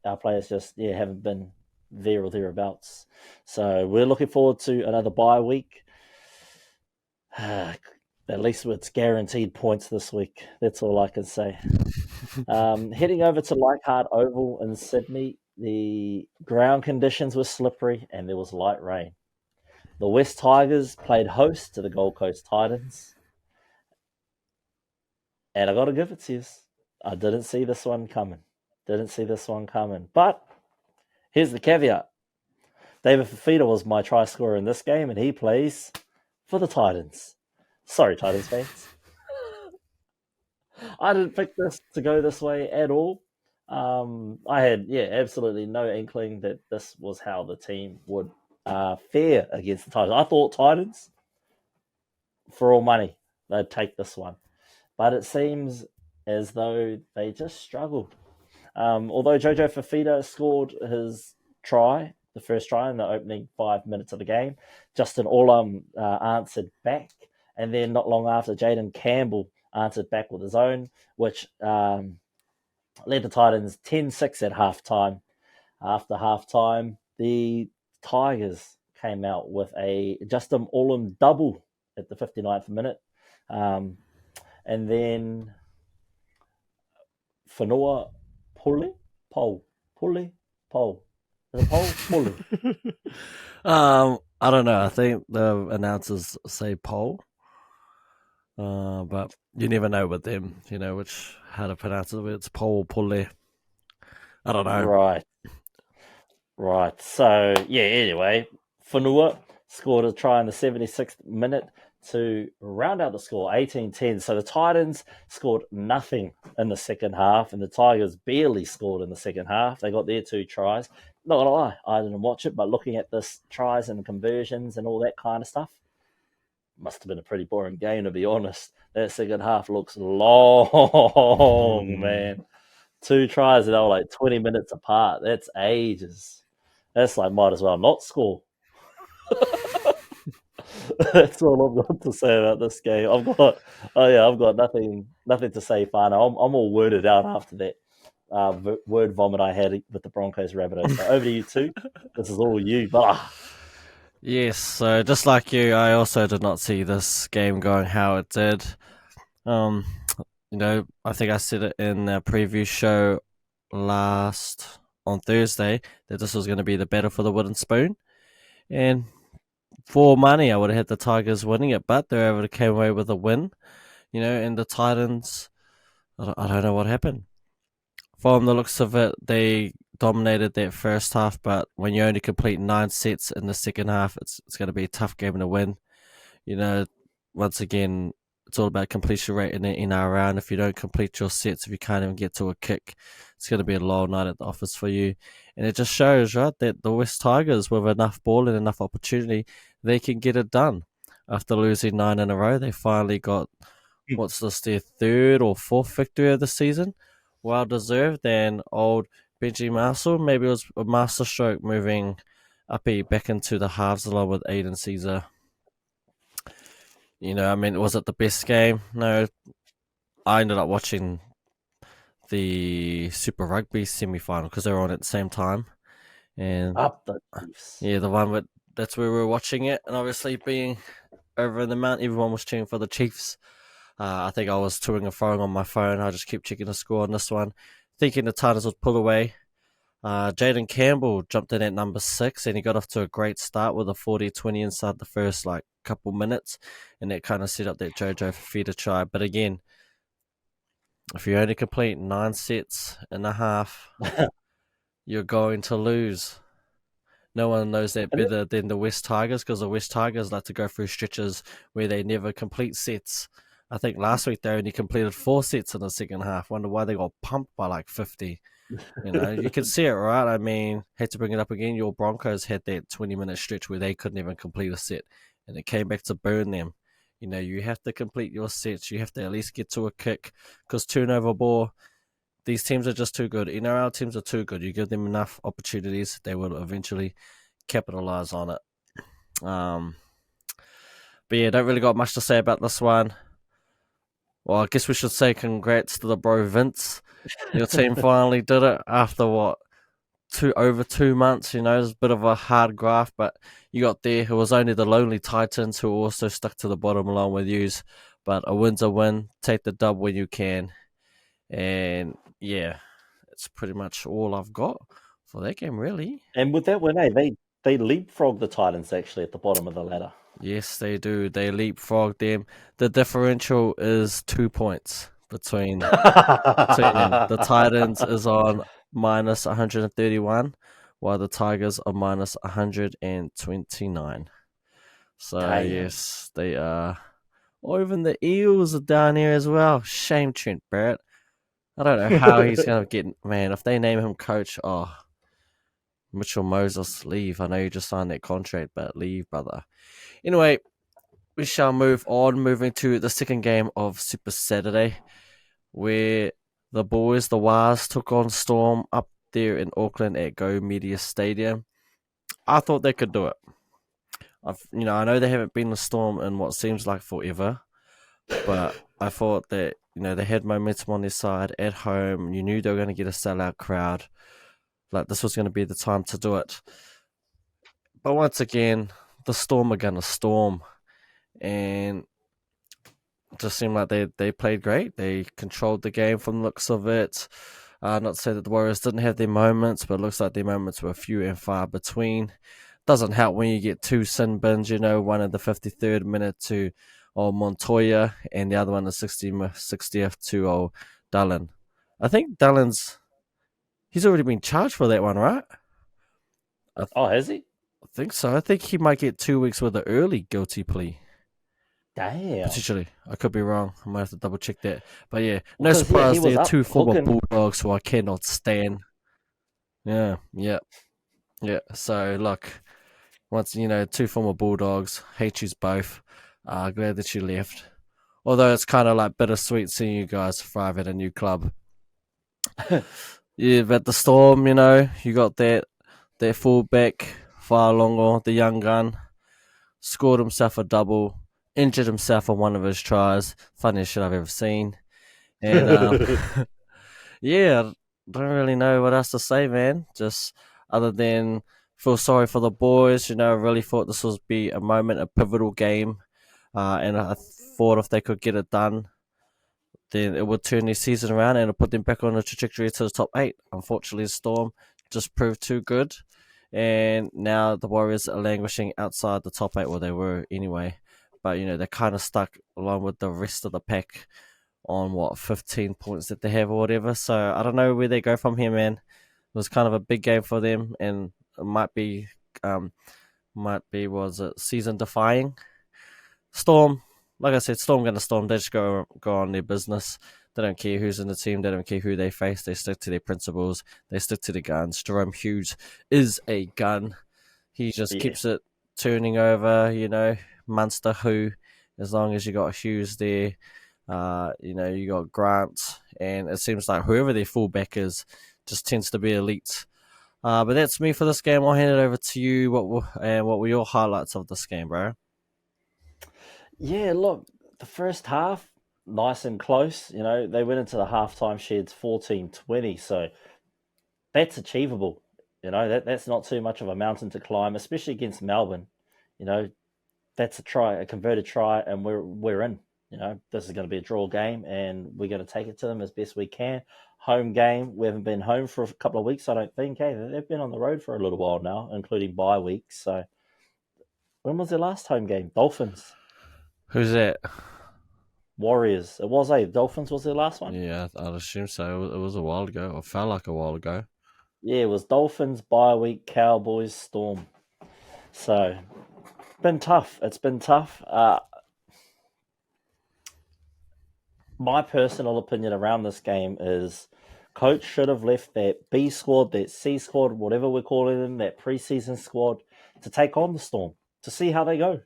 our players just haven't been there or thereabouts. So we're looking forward to another bye week. At least it's guaranteed points this week. That's all I can say. Heading over to Leichhardt Oval in Sydney, the ground conditions were slippery and there was light rain. The West Tigers played host to the Gold Coast Titans. And I got to give it to you. I didn't see this one coming. But here's the caveat. David Fafita was my try scorer in this game, and he plays for the Titans. Sorry, Titans fans. I didn't pick this to go this way at all. I had, absolutely no inkling that this was how the team would fare against the Titans. I thought Titans, for all money, they'd take this one. But it seems as though they just struggled. Although Jojo Fafita scored his try, the first try in the opening 5 minutes of the game, Justin Olam answered back. And then not long after, Jaden Campbell answered back with his own, which led the Titans 10-6 at halftime. After halftime, the Tigers came out with a Justin Olam double at the 59th minute. And then Whanua Pule? Pule? Is it Pole? I don't know. I think the announcers say Pole. But you never know with them, how to pronounce it. It's Pole, Pule. I don't know. Right. So, anyway, Whanua scored a try in the 76th minute to round out the score, 18-10. So the Titans scored nothing in the second half, and the Tigers barely scored in the second half. They got their 2 tries. Not gonna lie, I didn't watch it, but looking at this tries and conversions and all that kind of stuff, must have been a pretty boring game, to be honest. That second half looks long, man. 2 tries and they were like 20 minutes apart. That's ages. That's like, might as well not score. That's all I've got to say about this game. I've got nothing to say, Fano. I'm all worded out after that word vomit I had with the Broncos Rabbitohs. So over to you two. This is all you. Yes, so just like you, I also did not see this game going how it did. I think I said it in the preview show on Thursday that this was going to be the battle for the wooden spoon. And for money, I would have had the Tigers winning it, but they're able to come away with a win. And the Titans, I don't know what happened. From the looks of it, they dominated that first half, but when you only complete 9 sets in the second half, it's going to be a tough game to win. Once again, it's all about completion rate in the NRL, and if you don't complete your sets, if you can't even get to a kick, it's going to be a long night at the office for you. And it just shows, right, that the West Tigers, with enough ball and enough opportunity, they can get it done. After losing 9 in a row, they finally got, their 3rd or 4th victory of the season. Well deserved, and old Benji Marshall, maybe it was a masterstroke moving Uppy back into the halves along with Aiden Caesar. Was it the best game? No. I ended up watching the Super Rugby semi-final because they were on at the same time. And up the Chiefs. Yeah, the one that's where we were watching it, and obviously being over in the mount, everyone was cheering for the Chiefs. I think I was toing and throwing on my phone. I just kept checking the score on this one, thinking the Titans would pull away. Jaden Campbell jumped in at number 6, and he got off to a great start with a 40-20 inside the first couple minutes, and that kind of set up that Jojo Fafita try. But again, if you only complete 9 sets and a half, you're going to lose. No one knows that better than the West Tigers, because the West Tigers like to go through stretches where they never complete sets. I think last week they only completed 4 sets in the second half. Wonder why they got pumped by 50. You can see it, right? I mean, had to bring it up again. Your Broncos had that 20-minute stretch where they couldn't even complete a set, and it came back to burn them. You have to complete your sets. You have to at least get to a kick, because turnover ball, these teams are just too good. NRL teams are too good. You give them enough opportunities, they will eventually capitalize on it. But yeah, don't really got much to say about this one. Well, I guess we should say congrats to the bro Vince. Your team finally did it after over 2 months. It was a bit of a hard graft, but you got there. It was only the lonely Titans who also stuck to the bottom along with yous. But a win's a win. Take the dub when you can. And yeah, it's pretty much all I've got for that game, really. And with that win, they leapfrog the Titans actually at the bottom of the ladder. Yes, they do. They leapfrog them. The differential is 2 points. between them. The Titans is on minus 131, while the Tigers are minus 129. So Damn. yes, they are. Or even the Eels are down here as well. Shame Trent Barrett. I don't know how he's gonna get. Man, if they name him coach, Mitchell Moses, leave. I know you just signed that contract, but leave, brother. Anyway, we shall move on. Moving to the second game of Super Saturday, where the boys, the Wars, took on Storm up there in Auckland at Go Media Stadium. I thought they could do it. I know they haven't been the Storm in what seems like forever, but I thought that they had momentum on their side at home. You knew they were going to get a sellout crowd. Like this was going to be the time to do it. But once again, the Storm are going to storm, and it just seemed like they played great. They controlled the game from the looks of it. Not to say that the Warriors didn't have their moments, but it looks like their moments were few and far between. Doesn't help when you get two sin bins, one in the 53rd minute to Montoya, and the other one the 60th to Dallin. I think he's already been charged for that one, right? Oh, has he? I think so. I think he might get 2 weeks with an early guilty plea. Damn. Potentially. I could be wrong. I might have to double check that. But yeah, no Because surprise he was there. up Two former hooking. Bulldogs who I cannot stand. Yeah. So look, once two former Bulldogs, hate you both. Glad that you left. Although it's kind of like bittersweet seeing you guys thrive at a new club. Yeah, but the Storm, you got that fullback, Farlongo, the young gun, scored himself a double, injured himself on one of his tries. Funniest shit I've ever seen. And yeah, don't really know what else to say, man. Just other than feel sorry for the boys. I really thought this was be a moment, a pivotal game, and I thought if they could get it done, then it would turn their season around and it'll put them back on a trajectory to the top 8. Unfortunately, the Storm just proved too good, and now the Warriors are languishing outside the top 8. Well, they were anyway, but they're kind of stuck along with the rest of the pack on 15 points that they have or whatever. So I don't know where they go from here, man. It was kind of a big game for them, and it was it season defying. Storm, like I said, Storm gonna storm. They just go on their business. They don't care who's in the team. They don't care who they face. They stick to their principles. They stick to the guns. Jerome Hughes is a gun. He just keeps it turning over. Munster who, as long as you got Hughes there. You got Grant, and it seems like whoever their fullback is just tends to be elite. But that's me for this game. I'll hand it over to you. What were your highlights of this game, bro? Yeah, look, the first half, nice and close. They went into the halftime sheds 14-20, so that's achievable. That's not too much of a mountain to climb, especially against Melbourne. That's a converted try, and we're in. This is going to be a draw game, and we're going to take it to them as best we can. Home game. We haven't been home for a couple of weeks, I don't think. Hey, they've been on the road for a little while now, including bye weeks. So, when was their last home game? Dolphins. Who's that? Warriors. It was Dolphins was their last one. Yeah, I'd assume so. It was a while ago, or felt like a while ago. Yeah, it was Dolphins, bye week, Cowboys, Storm. So, been tough. It's been tough. My personal opinion around this game is coach should have left that B squad, that C squad, whatever we're calling them, that preseason squad, to take on the Storm, to see how they go.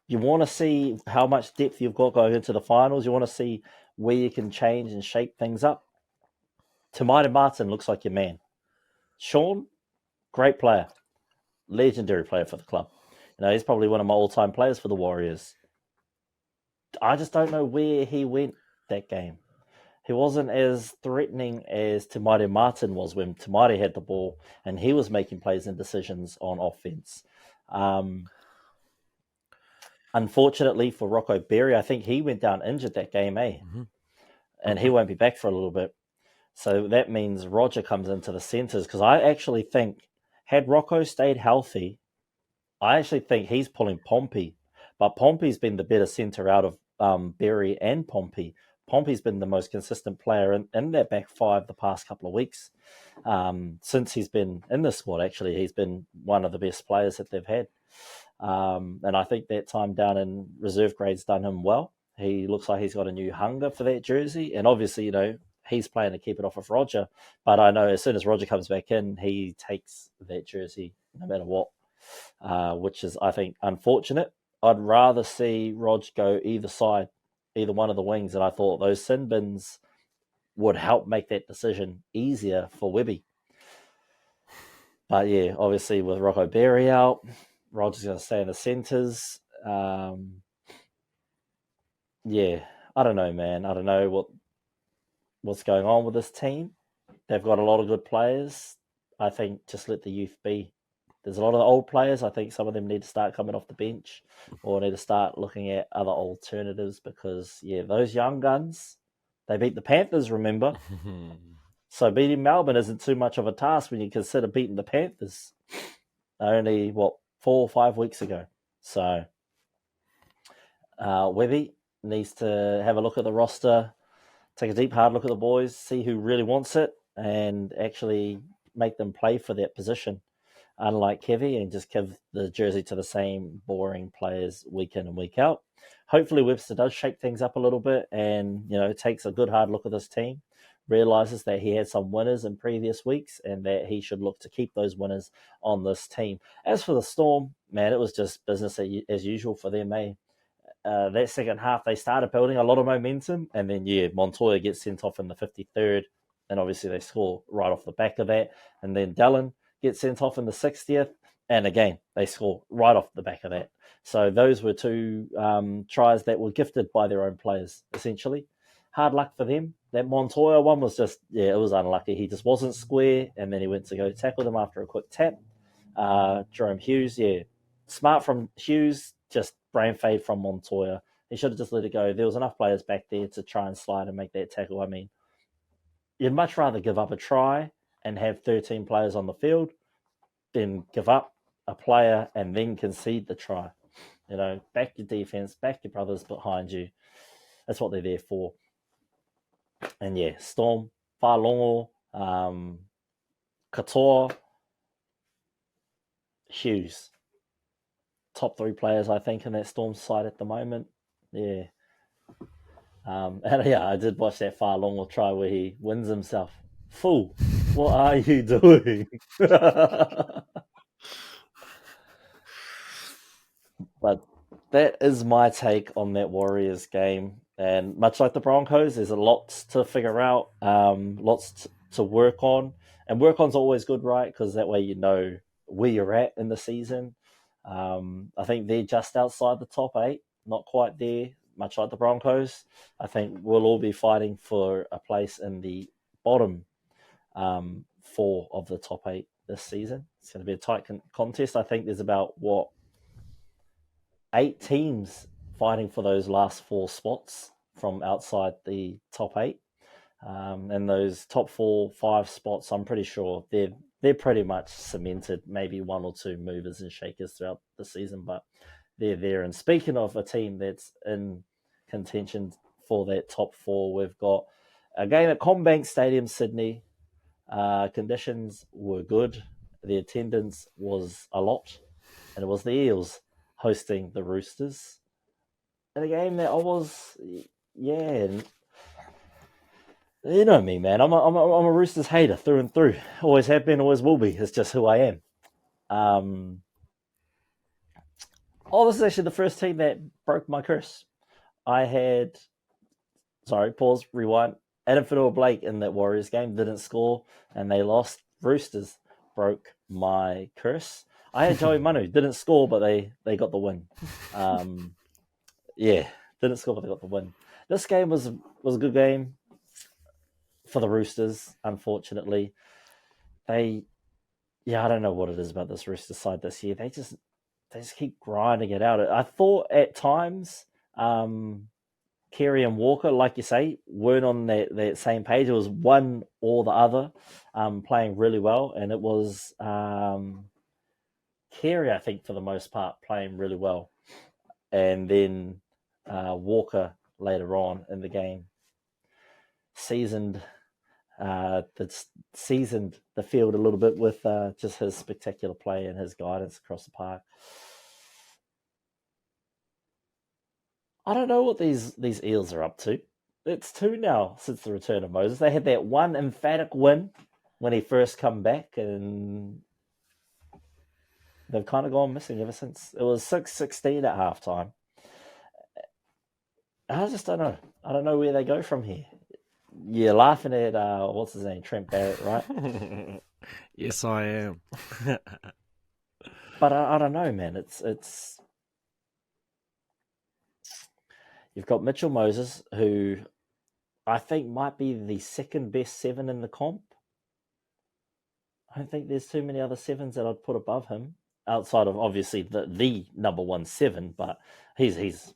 You want to see how much depth you've got going into the finals. You want to see where you can change and shape things up. Te Maire Martin looks like your man. Sean, great player. Legendary player for the club. He's probably one of my all-time players for the Warriors. I just don't know where he went that game. He wasn't as threatening as Te Maire Martin was when Te Maire had the ball and he was making plays and decisions on offense. Unfortunately for Rocco Berry, I think he went down injured that game, Mm-hmm. And he won't be back for a little bit. So that means Roger comes into the centres, because I actually think had Rocco stayed healthy, I actually think he's pulling Pompey. But Pompey's been the better centre out of Berry and Pompey Pompey's been the most consistent player in their back five the past couple of weeks. Since he's been in the squad, actually, he's been one of the best players that they've had. And I think that time down in reserve grade's done him well. He looks like he's got a new hunger for that jersey. And obviously, he's playing to keep it off of Roger. But I know as soon as Roger comes back in, he takes that jersey no matter what, which is, I think, unfortunate. I'd rather see Rog go either side, either one of the wings. And I thought those sin bins would help make that decision easier for Webby. But yeah, obviously with Rocco Berry out, Roger's going to stay in the centres. Yeah, I don't know, man. I don't know what's going on with this team. They've got a lot of good players. I think just let the youth be. There's a lot of old players. I think some of them need to start coming off the bench or need to start looking at other alternatives because, yeah, those young guns, they beat the Panthers, remember? So beating Melbourne isn't too much of a task when you consider beating the Panthers only, 4 or 5 weeks ago. So Webby needs to have a look at the roster, take a deep, hard look at the boys, see who really wants it, and actually make them play for that position. Unlike Kevy, and just give the jersey to the same boring players week in and week out. Hopefully Webster does shake things up a little bit and, takes a good hard look at this team, realizes that he had some winners in previous weeks and that he should look to keep those winners on this team. As for the Storm, man, it was just business as usual for them, eh? That second half, they started building a lot of momentum, and then, Montoya gets sent off in the 53rd, and obviously they score right off the back of that, and then Dallin gets sent off in the 60th, and again, they score right off the back of that. So those were two tries that were gifted by their own players, essentially. Hard luck for them. That Montoya one was just, it was unlucky. He just wasn't square, and then he went to go tackle them after a quick tap. Jerome Hughes, smart from Hughes, just brain fade from Montoya. He should have just let it go. There was enough players back there to try and slide and make that tackle. I mean, you'd much rather give up a try and have 13 players on the field than give up a player and then concede the try. Back your defense, back your brothers behind you. That's what they're there for. And Storm, Whalongo, Katoa, Hughes. Top 3 players, I think, in that Storm side at the moment. Yeah. And I did watch that Whalongo try where he wins himself. Fool, what are you doing? But that is my take on that Warriors game. And much like the Broncos, there's a lot to figure out, lots to work on. And work on's always good, right? Because that way you know where you're at in the season. I think they're just outside the top 8, not quite there, much like the Broncos. I think we'll all be fighting for a place in the bottom 4 of the top 8 this season. It's going to be a tight contest. I think there's about, 8 teams fighting for those last 4 spots from outside the top 8. And those top 4, 5 spots, I'm pretty sure they're pretty much cemented. Maybe 1 or 2 movers and shakers throughout the season, but they're there. And speaking of a team that's in contention for that top 4, we've got a game at Combank Stadium, Sydney. Conditions were good. The attendance was a lot, and it was the Eels hosting the Roosters in a game that I was, you know me, man. I'm a Roosters hater through and through. Always have been, always will be. It's just who I am. This is actually the first team that broke my curse. I had, pause, rewind. Adam Fanua-Blake in that Warriors game didn't score, and they lost. Roosters broke my curse. I had Joey Manu, didn't score, but they got the win. Didn't score, but they got the win. This game was a good game for the Roosters, unfortunately. I don't know what it is about this Roosters side this year. They just keep grinding it out. I thought at times Carey and Walker, like you say, weren't on that same page. It was one or the other playing really well, and it was Carey, I think, for the most part, playing really well. And then Walker later on in the game seasoned that's seasoned the field a little bit with just his spectacular play and his guidance across the park. I don't know what these Eels are up to. It's 2 now since the return of Moses. They had that one emphatic win when he first come back, and they've kind of gone missing ever since. It was 6-16 at halftime. I just don't know. I don't know where they go from here. You're laughing at what's his name, Trent Barrett, right? Yes, I am. But I don't know, man. It's you've got Mitchell Moses, who I think might be the second best 7 in the comp. I don't think there's too many other 7s that I'd put above him, outside of obviously the number 1 7. But he's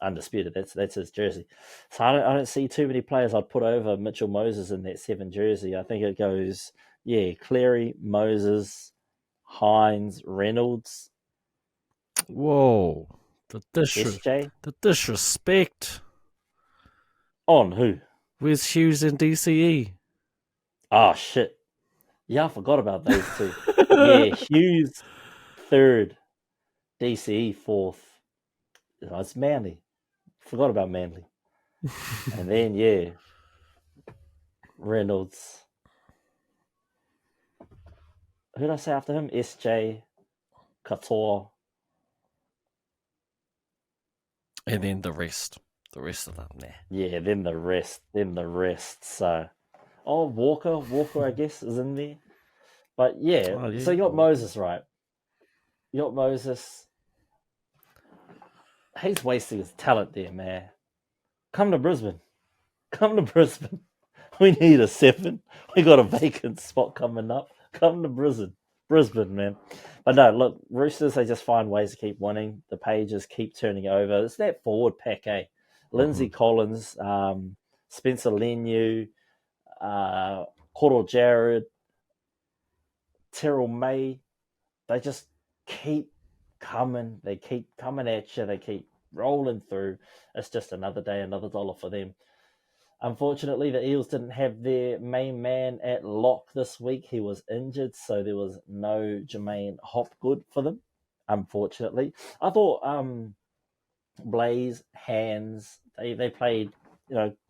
undisputed. That's his jersey. So I don't see too many players I'd put over Mitchell Moses in that 7 jersey. I think it goes Cleary, Moses, Hines, Reynolds. Whoa, the SJ disrespect. on who? Where's Hughes and DCE? Oh shit! Yeah, I forgot about those two. Yeah, Hughes 3rd, DCE 4th. It's Manly. Forgot about Manly. And then Reynolds. Who did I say after him? SJ, Katoa. And then the rest of them there. Yeah, then the rest. So, Walker, I guess, is in there. But so you got Moses, right? You got Moses. He's wasting his talent there, man. Come to Brisbane. We need a 7. We got a vacant spot coming up. Come to Brisbane, man. But no, look, Roosters, they just find ways to keep winning. The pages keep turning over. It's that forward pack, Lindsay Collins, Spencer Leniu, Cordell Jarrett, Terrell May. They just keep coming. They keep coming at you. They keep rolling through. It's just another day, another dollar for them. Unfortunately, the Eels didn't have their main man at lock this week. He was injured, so there was no Jermaine Hopgood for them, unfortunately. I thought Blaze, Hands, they played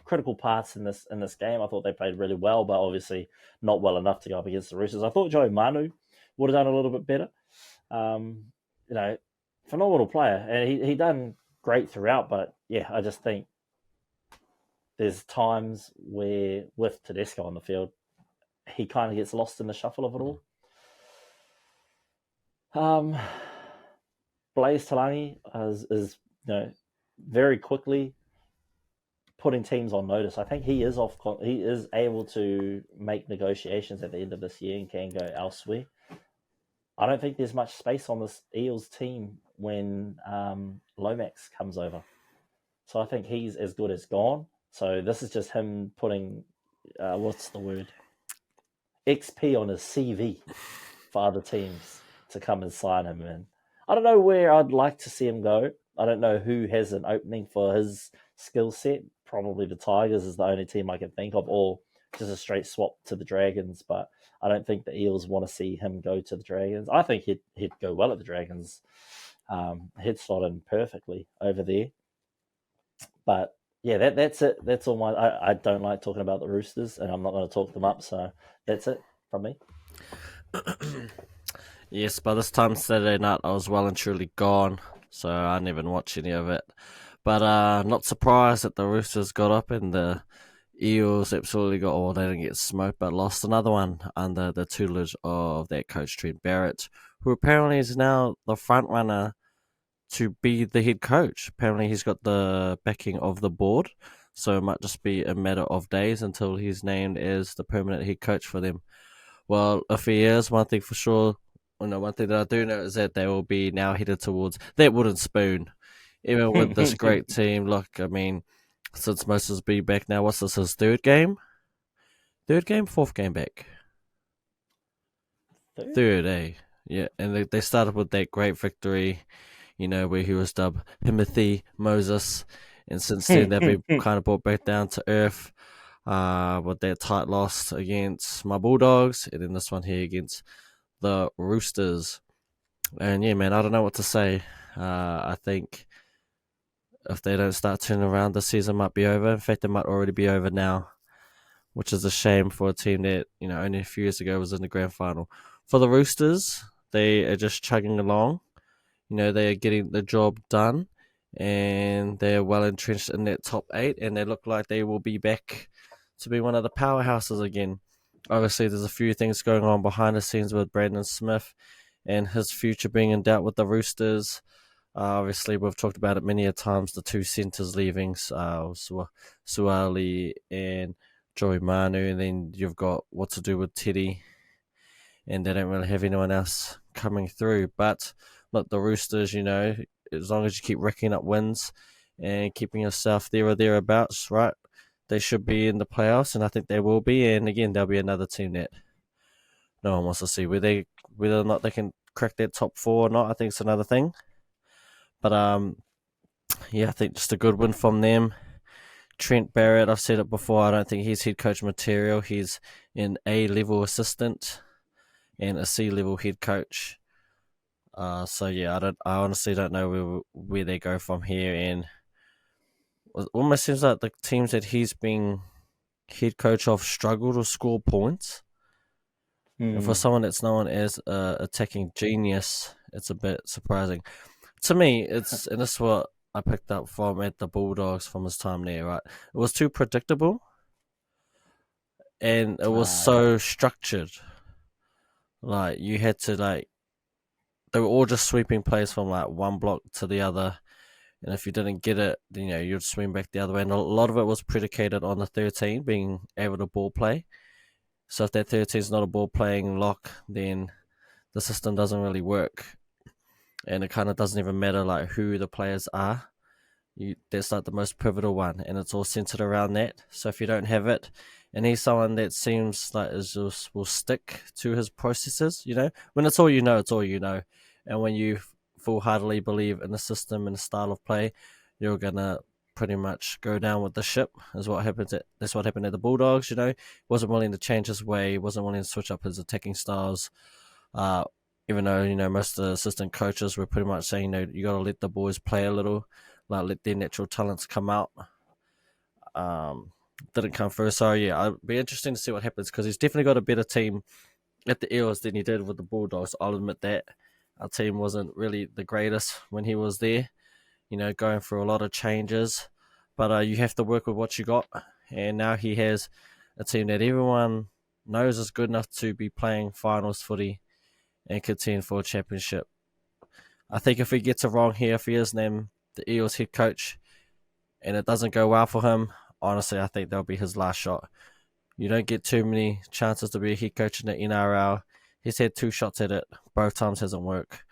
critical parts in this game. I thought they played really well, but obviously not well enough to go up against the Roosters. I thought Joe Manu would have done a little bit better. Phenomenal player, and he done great throughout, but I just think there's times where, with Tedesco on the field, he kind of gets lost in the shuffle of it all. Blaze Talangi is very quickly putting teams on notice. I think he is able to make negotiations at the end of this year and can go elsewhere. I don't think there's much space on this Eels team when Lomax comes over. So I think he's as good as gone. So this is just him putting, what's the word? XP on his CV for other teams to come and sign him in. I don't know where I'd like to see him go. I don't know who has an opening for his skill set. Probably the Tigers is the only team I can think of, or just a straight swap to the Dragons. But I don't think the Eels want to see him go to the Dragons. I think he'd go well at the Dragons. He'd slot in perfectly over there. But that's it. That's all I don't like talking about the Roosters, and I'm not going to talk them up. So that's it from me. Yes, by this time Saturday night, I was well and truly gone, so I didn't even watch any of it. But not surprised that the Roosters got up and the Eels absolutely they didn't get smoked, but lost another one under the tutelage of that coach Trent Barrett, who apparently is now the front runner to be the head coach. Apparently he's got the backing of the board, so it might just be a matter of days until he's named as the permanent head coach for them. Well, if he is, one thing for sure, one thing that I do know is that they will be now headed towards that wooden spoon. Even with this great team, look, I mean, since Moses be back now, what's this, his third game? Fourth game back? Third, eh? Yeah, and they started with that great victory, where he was dubbed Timothy Moses, and since then they've been kind of brought back down to earth. with that tight loss against my Bulldogs, and then this one here against the Roosters. And yeah, man, I don't know what to say. I think if they don't start turning around, the season might be over. In fact, it might already be over now, which is a shame for a team that, only a few years ago was in the grand final. For the Roosters, they are just chugging along. They are getting the job done, and they're well entrenched in that top 8, and they look like they will be back to be one of the powerhouses again. Obviously, there's a few things going on behind the scenes with Brandon Smith and his future being in doubt with the Roosters. Obviously, we've talked about it many a times, the two centres leaving, Suali and Joey Manu, and then you've got what to do with Teddy, and they don't really have anyone else coming through. But look, the Roosters, as long as you keep racking up wins and keeping yourself there or thereabouts, right, they should be in the playoffs, and I think they will be. And again, there'll be another team that no one wants to see. Whether or not they can crack that top 4 or not, I think it's another thing. But yeah, I think just a good win from them. Trent Barrett, I've said it before, I don't think he's head coach material. He's an A-level assistant and a C-level head coach. So yeah, I honestly don't know where they go from here, and it almost seems like the teams that he's been head coach of struggle to score points. And for someone that's known as an attacking genius, it's a bit surprising. To me, and this is what I picked up from at the Bulldogs from his time there, right? It was too predictable, and it was so structured. Like, you had to, they were all just sweeping plays from, one block to the other. And if you didn't get it, then, you'd swing back the other way. And a lot of it was predicated on the 13 being able to ball play. So if that 13 is not a ball playing lock, then the system doesn't really work. And it kind of doesn't even matter, who the players are. That's the most pivotal one, and it's all centered around that. So if you don't have it, and he's someone that seems like will stick to his processes, when it's all it's all and when you full-heartedly believe in the system and the style of play, you're gonna pretty much go down with the ship. That's what happened at the Bulldogs. Wasn't willing to change his way, wasn't willing to switch up his attacking styles. Even though most of the assistant coaches were pretty much saying, you got to let the boys play a little, let their natural talents come out. Didn't come through. So yeah, it'll be interesting to see what happens, because he's definitely got a better team at the Eels than he did with the Bulldogs. I'll admit that. Our team wasn't really the greatest when he was there, going through a lot of changes. But you have to work with what you got. And now he has a team that everyone knows is good enough to be playing finals footy and contend for a championship. I think if he gets it wrong here, if he is named the Eels head coach and it doesn't go well for him, honestly, I think that'll be his last shot. You don't get too many chances to be a head coach in the NRL. He's had 2 shots at it. Both times hasn't worked.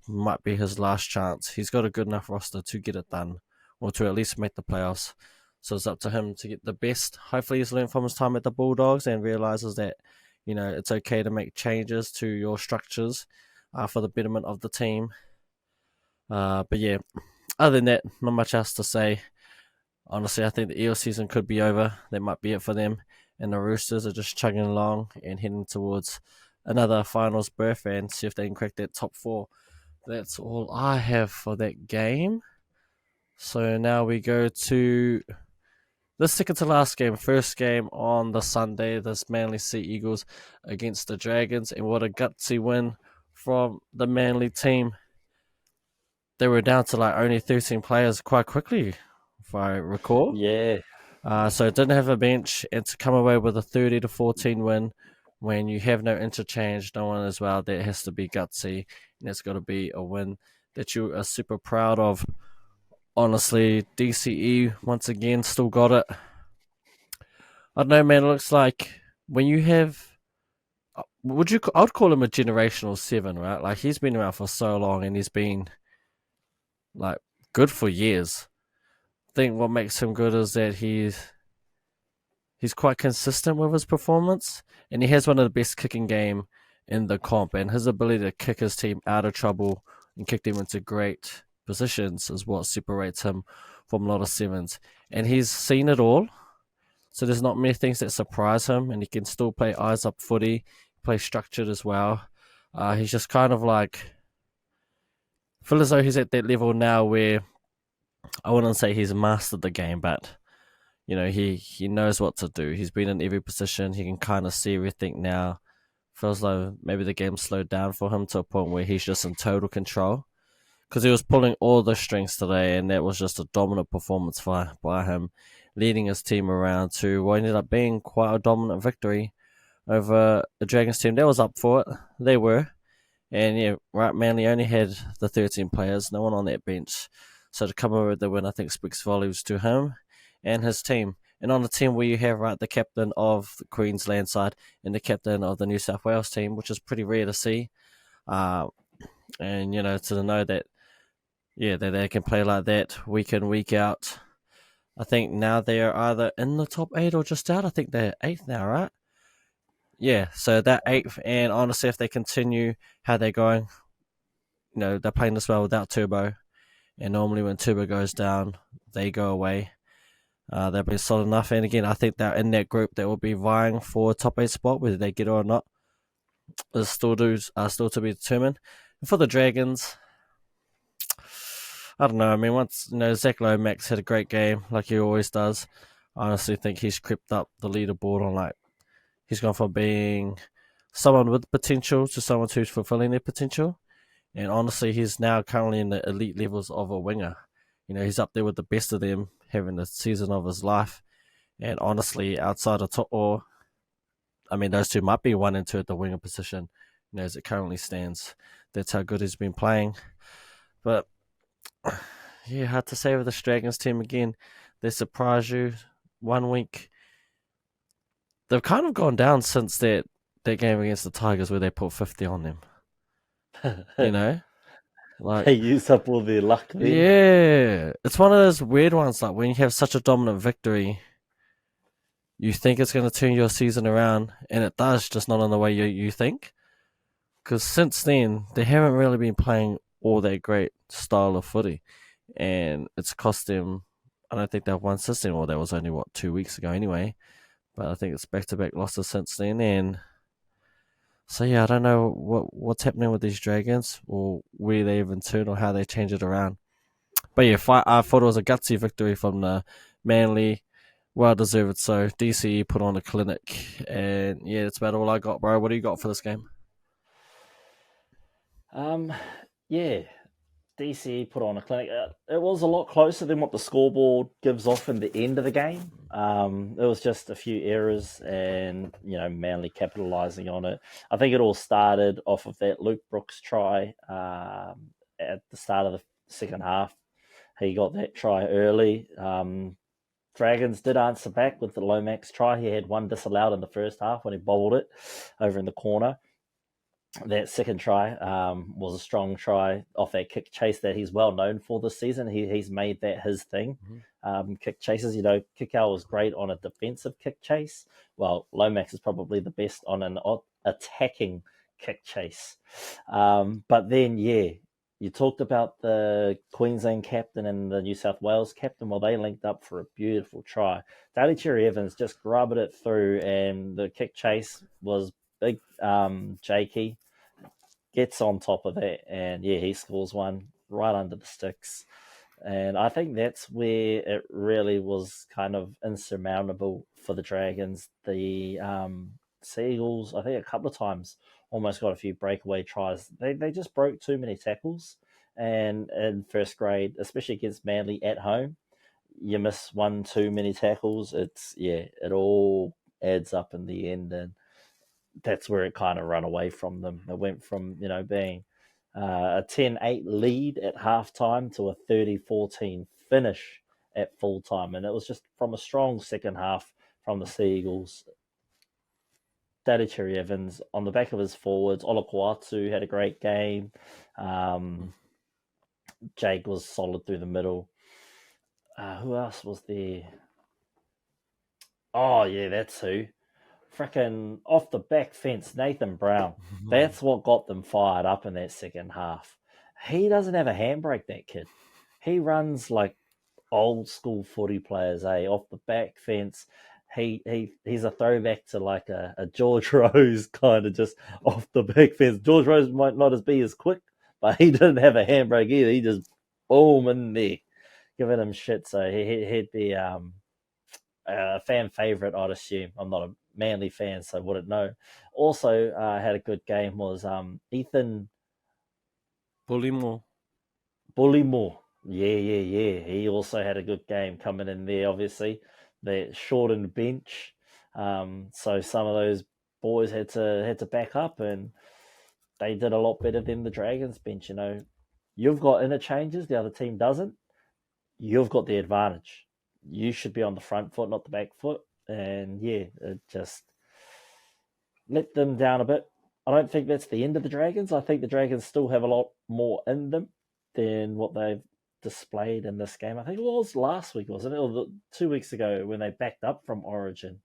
Might be his last chance. He's got a good enough roster to get it done, or to at least make the playoffs. So it's up to him to get the best. Hopefully he's learned from his time at the Bulldogs and realizes that, it's okay to make changes to your structures for the betterment of the team. But yeah, other than that, not much else to say. Honestly, I think the Eels season could be over. That might be it for them. And the Roosters are just chugging along and heading towards another finals berth and see if they can crack that top 4. That's all I have for that game. So now we go to the second to last game. First game on the Sunday, this Manly Sea Eagles against the Dragons. And what a gutsy win from the Manly team. They were down to only 13 players quite quickly, if I recall. Yeah. So it didn't have a bench, and to come away with a 30-14 win when you have no interchange, no one as well, that has to be gutsy, and it's got to be a win that you are super proud of. Honestly, DCE once again still got it. I don't know, man. It looks like when you have, I would call him a generational 7, right? He's been around for so long, and he's been good for years. I think what makes him good is that he's quite consistent with his performance, and he has one of the best kicking game in the comp, and his ability to kick his team out of trouble and kick them into great positions is what separates him from a lot of 7s. And he's seen it all. So there's not many things that surprise him, and he can still play eyes up footy, play structured as well. He's just kind of like, feel as though he's at that level now where I wouldn't say he's mastered the game, but he knows what to do. He's been in every position. He can kind of see everything now. Feels like maybe the game slowed down for him to a point where he's just in total control. Because he was pulling all the strings today, and that was just a dominant performance by him, leading his team around to what ended up being quite a dominant victory over a Dragons team that was up for it. They were. And yeah, right, Manly only had the 13 players, no one on that bench. So to come over with the win, I think speaks volumes to him and his team. And on the team where you have the captain of the Queensland side and the captain of the New South Wales team, which is pretty rare to see. And to know that that they can play like that week in, week out. I think now they are either in the top 8 or just out. I think they're 8th now, right? Yeah, so that 8th, and honestly, if they continue how they're going, they're playing this well without Turbo, and normally when Turbo goes down, they go away. They'll be solid enough, and again, I think they're in that group that will be vying for a top 8 spot, whether they get it or not, is still to be determined. And for the Dragons, I don't know. I mean, once Zach Lomax had a great game, like he always does. I honestly think he's crept up the leaderboard on he's gone from being someone with potential to someone who's fulfilling their potential. And honestly, he's now currently in the elite levels of a winger. He's up there with the best of them, having the season of his life. And honestly, outside of those two might be 1 and 2 at the winger position, as it currently stands. That's how good he's been playing. But yeah, hard to say with this Dragons team again. They surprise you 1 week. They've kind of gone down since that game against the Tigers where they put 50 on them. They use up all their luck then. Yeah, it's one of those weird ones. Like when you have such a dominant victory, you think it's going to turn your season around, and it does, just not in the way you think. Because since then, they haven't really been playing all that great style of footy, and it's cost them. I don't think they've won since then. Well, that was only 2 weeks ago anyway. But I think it's back-to-back losses since then, and so yeah, I don't know what's happening with these Dragons or where they even turn or how they change it around. But yeah, I thought it was a gutsy victory from the Manly. Well deserved. So DCE put on a clinic, and yeah, that's about all I got, bro. What do you got for this game? Yeah, DCE put on a clinic. It was a lot closer than what the scoreboard gives off in the end of the game. It was just a few errors and, Manly capitalising on it. I think it all started off of that Luke Brooks try at the start of the second half. He got that try early. Dragons did answer back with the Lomax try. He had 1 disallowed in the first half when he bobbled it over in the corner. That second try was a strong try off that kick chase that he's well known for this season. He's made that his thing. Kick chases, Kikau was great on a defensive kick chase. Well, Lomax is probably the best on an attacking kick chase. But then, yeah, you talked about the Queensland captain and the New South Wales captain. Well, they linked up for a beautiful try. Daly Cherry Evans just grubbed it through, and the kick chase was big. Jakey gets on top of that, and yeah, he scores one right under the sticks. And I think that's where it really was kind of insurmountable for the Dragons. The Seagulls, I think a couple of times, almost got a few breakaway tries. They just broke too many tackles. And in first grade, especially against Manly at home, you miss 1 too many tackles. It all adds up in the end, and that's where it kind of run away from them. It went from being a 10-8 lead at halftime to a 30-14 finish at full time, and it was just from a strong second half from the Seagulls. Daddy Cherry Evans on the back of his forwards. Olakwatu had a great game. Jake was solid through the middle. Who else was there? Oh, yeah, that's who. Frickin' off the back fence, Nathan Brown. That's what got them fired up in that second half. He doesn't have a handbrake, that kid. He runs like old school footy players, off the back fence. he's a throwback to like a George Rose kind of just off the back fence. George Rose might not be as quick, but he didn't have a handbrake either. He just boom in there, giving him shit. So he'd be a fan favorite, I'd assume. I'm not a Manly fan, so wouldn't know. Also, had a good game was Ethan Bullymore. Bullymore. Yeah. He also had a good game coming in there, obviously. The shortened bench. So some of those boys had to back up, and they did a lot better than the Dragons bench. You know, you've got interchanges, the other team doesn't. You've got the advantage. You should be on the front foot, not the back foot. And yeah, it just let them down a bit. I don't think that's the end of the Dragons. I think the Dragons still have a lot more in them than what they've displayed in this game. I think it was last week, wasn't it? Or 2 weeks ago when they backed up from Origin,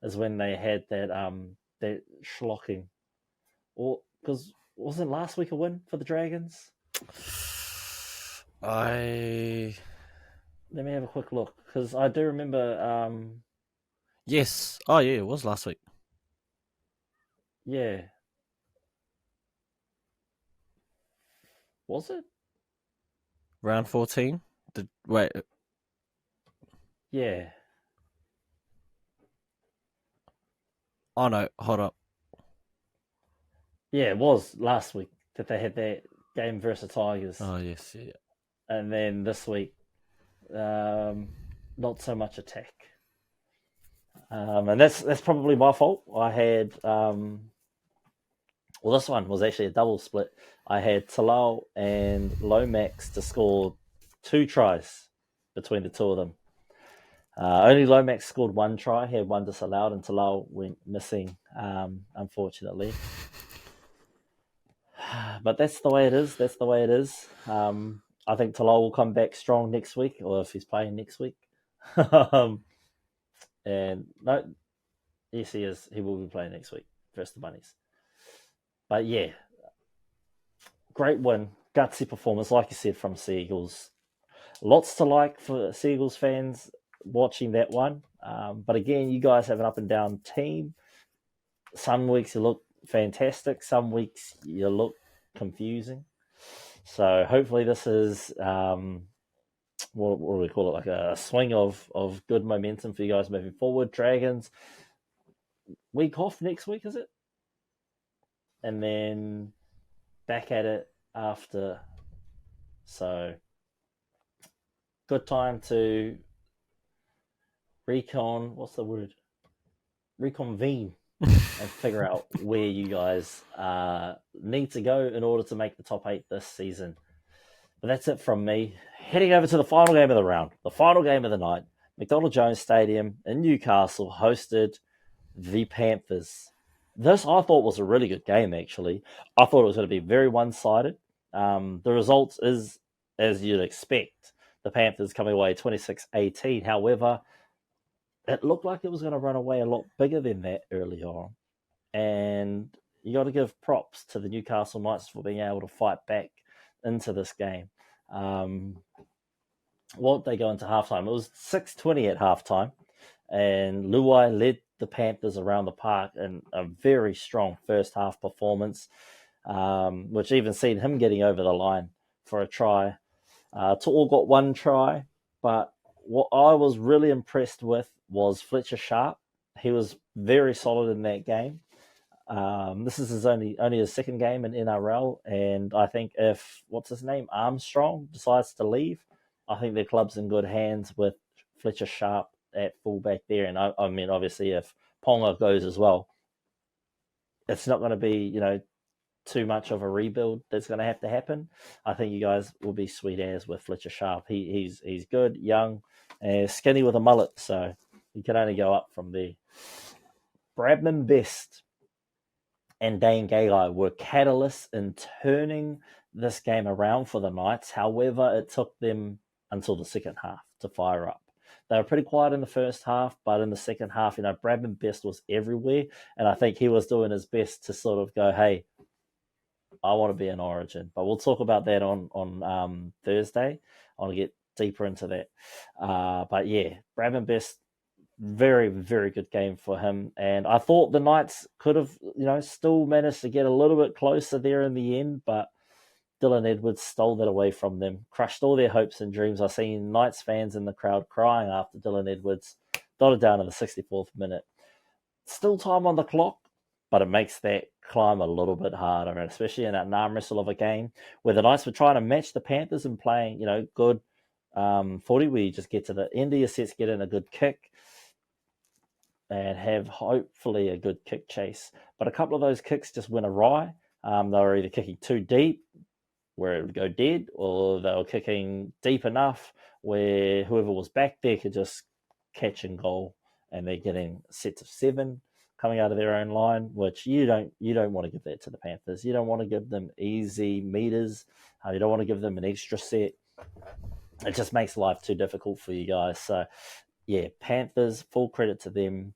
is when they had that schlocking. Or because wasn't last week a win for the Dragons? Let me have a quick look because I do remember. Yes. Oh yeah, it was last week. Yeah. Was it? Round 14? Wait. Yeah. Oh no, hold up. Yeah, it was last week that they had that game versus Tigers. Oh yes, yeah. And then this week, not so much attack. And that's probably my fault. I had this one was actually a double split. I had Talal and Lomax to score 2 tries between the two of them. Only Lomax scored 1 try, had 1 disallowed, and Talal went missing, unfortunately. But that's the way it is. I think Talal will come back strong next week, or if he's playing next week. And no, yes, he is. He will be playing next week versus the Bunnies. But yeah, great win, gutsy performance, like you said, from Seagulls. Lots to like for Seagulls fans watching that one. But again, you guys have an up and down team. Some weeks you look fantastic. Some weeks you look confusing. So hopefully this is what do we call it? Like a swing of good momentum for you guys moving forward. Dragons week off next week, is it? And then back at it after. So good time to reconvene and figure out where you guys need to go in order to make the top 8 this season. But that's it from me. Heading over to the final game of the round, the final game of the night. McDonald Jones Stadium in Newcastle hosted the Panthers. This I thought was a really good game, actually. I thought it was going to be very one-sided. The result is, as you'd expect, the Panthers coming away 26-18. However, it looked like it was going to run away a lot bigger than that early on. And you got to give props to the Newcastle Knights for being able to fight back into this game. What did they go into halftime? It was 6:20 at halftime, and Luai led the Panthers around the park in a very strong first half performance, which even seen him getting over the line for a try. To'o got 1 try, but what I was really impressed with was Fletcher Sharp. He was very solid in that game. This is only his second game in NRL, and I think if Armstrong decides to leave, I think their club's in good hands with Fletcher Sharp at fullback there. And I mean, obviously, if Ponga goes as well, it's not going to be too much of a rebuild that's going to have to happen. I think you guys will be sweet as with Fletcher Sharp. He's good, young, skinny with a mullet, so he can only go up from there. Bradman Best and Dane Gagai were catalysts in turning this game around for the Knights. However, it took them until the second half to fire up. They were pretty quiet in the first half, but in the second half, Bradman Best was everywhere, and I think he was doing his best to sort of go, hey, I want to be in Origin. But we'll talk about that on Thursday. I want to get deeper into that. But yeah, Bradman Best Very, very good game for him. And I thought the Knights could have, still managed to get a little bit closer there in the end, but Dylan Edwards stole that away from them, crushed all their hopes and dreams. I seen Knights fans in the crowd crying after Dylan Edwards dotted down in the 64th minute. Still time on the clock, but it makes that climb a little bit harder, and especially in that arm wrestle of a game where the Knights were trying to match the Panthers and playing, good footy where you just get to the end of your sets, get in a good kick, and have hopefully a good kick chase. But a couple of those kicks just went awry. They were either kicking too deep, where it would go dead, or they were kicking deep enough where whoever was back there could just catch and goal, and they're getting sets of 7 coming out of their own line, which you don't want to give that to the Panthers. You don't want to give them easy meters. You don't want to give them an extra set. It just makes life too difficult for you guys. So, yeah, Panthers, full credit to them.